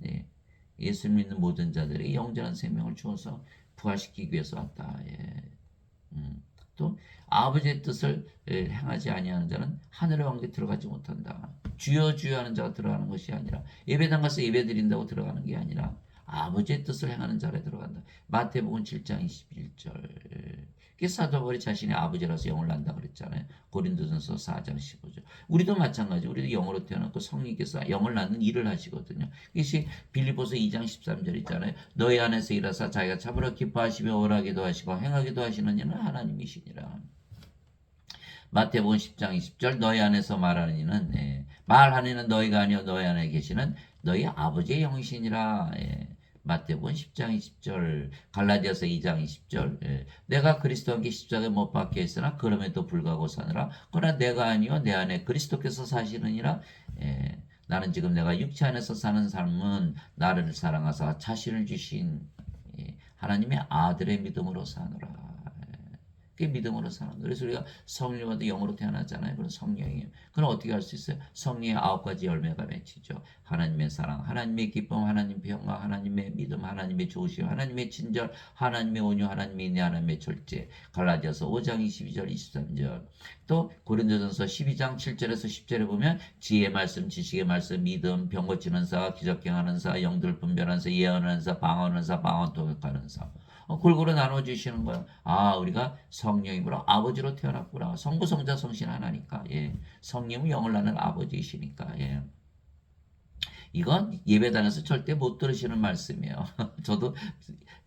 예수 믿는 모든 자들에게 영원한 생명을 주어서 부활시키기 위해서 왔다. 예. 또 아버지의 뜻을 행하지 아니하는 자는 하늘의 왕국에 들어가지 못한다. 주여 주여 하는 자가 들어가는 것이 아니라, 예배당 가서 예배 드린다고 들어가는 게 아니라 아버지의 뜻을 행하는 자에 들어간다. 마태복음 7장 21절. 사도 바울이 자신의 아버지라서 영을 낳는다 그랬잖아요. 고린도전서 4장 15절. 우리도 마찬가지. 우리도 영으로 태어났고 성령께서 영을 낳는 일을 하시거든요. 이것이 빌립보서 2장 13절 있잖아요. 너희 안에서 일하사 자기가 참으로 기뻐하시며 오라기도 하시고 행하기도 하시는 이는 하나님이시니라. 마태복음 10장 20절 너희 안에서 말하는 이는 말하는 이는 너희가 아니요 너희 안에 계시는 너희 아버지의 영이시니라. 마태복음 10장 20절, 갈라디아서 2장 20절. 내가 그리스도와 함께 십자가에 못 박혀 있으나 그럼에도 불구하고 사느라. 그러나 내가 아니요 내 안에 그리스도께서 사시느니라. 나는 지금 내가 육체 안에서 사는 삶은 나를 사랑하사 자신을 주신 하나님의 아들의 믿음으로 사노라. 그게 믿음으로 사는 거예요. 그래서 우리가 성령으로 영으로 태어났잖아요. 그런 성령이에요. 그럼 어떻게 할 수 있어요? 성령의 9가지 열매가 맺히죠. 하나님의 사랑, 하나님의 기쁨, 하나님의 평강, 하나님의 믿음, 하나님의 조심, 하나님의 친절, 하나님의 온유, 하나님의 인내, 하나님의 절제. 갈라디아서 5장 22절, 23절. 또 고린도전서 12장 7절에서 10절에 보면 지혜의 말씀, 지식의 말씀, 믿음, 병 고치는 사, 기적행하는 사, 영들 분별하는 사, 예언하는 사, 방언하는 사, 방언 통역하는 사. 골고루 나눠주시는 거예요. 아, 우리가 성령이므로 아버지로 태어났구나. 성부, 성자, 성신 하나니까. 예. 성령은 영을 낳는 아버지이시니까. 예. 이건 예배당에서 절대 못 들으시는 말씀이에요. 저도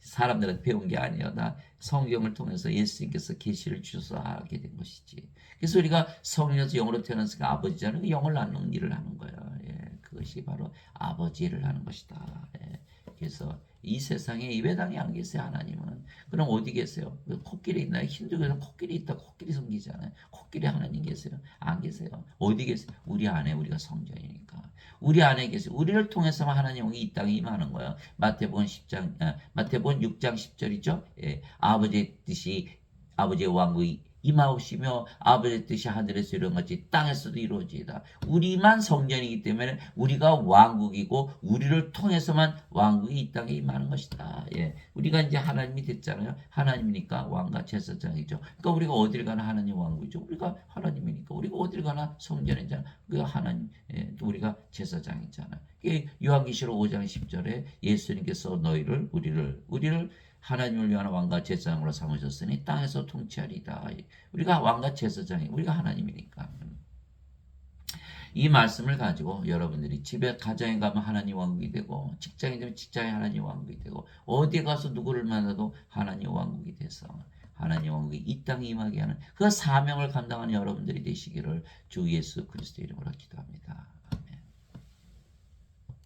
사람들한테 배운 게 아니에요. 나 성경을 통해서 예수님께서 계시를 주셔서 하게 된 것이지. 그래서 우리가 성령에서 영으로 태어났으니까 아버지잖아요. 영을 낳는 일을 하는 거예요. 예. 그것이 바로 아버지 일을 하는 것이다. 예. 그래서 이 세상에 예배당에 안 계세요. 하나님은. 그럼 어디 계세요? 코끼리 있나요? 힌두교는 코끼리 있다. 코끼리 섬기잖아요. 코끼리 하나님 계세요? 안 계세요. 어디 계세요? 우리 안에. 우리가 성전이니까. 우리 안에 계세요. 우리를 통해서만 하나님이 이 땅에 임하는 거예요. 마태복음 6장 10절이죠. 예, 아버지의 뜻이, 아버지의 왕국이 임하시며 아버지의 뜻이 하늘에서 이룬같이 땅에서도 이루어지이다. 우리만 성전이기 때문에 우리가 왕국이고 우리를 통해서만 왕국이 이 땅에 임하는 것이다. 예, 우리가 이제 하나님이 됐잖아요. 하나님이니까 왕과 제사장이죠. 그러니까 우리가 어딜 가나 하나님 왕국이죠. 우리가 하나님이니까 우리가 어딜 가나 성전이잖아. 그 하나님, 또 우리가 제사장이잖아. 요한계시록 5장 10절에 예수님께서 너희를 우리를 하나님을 위한 왕과 제사장으로 삼으셨으니 땅에서 통치하리다. 우리가 왕과 제사장이 우리가 하나님이니까. 이 말씀을 가지고 여러분들이 집에 가정에 가면 하나님 왕국이 되고, 직장에 되면 직장에 하나님 왕국이 되고, 어디에 가서 누구를 만나도 하나님 왕국이 돼서 하나님 왕국이 이 땅에 임하게 하는 그 사명을 감당하는 여러분들이 되시기를 주 예수 그리스도 이름으로 기도합니다.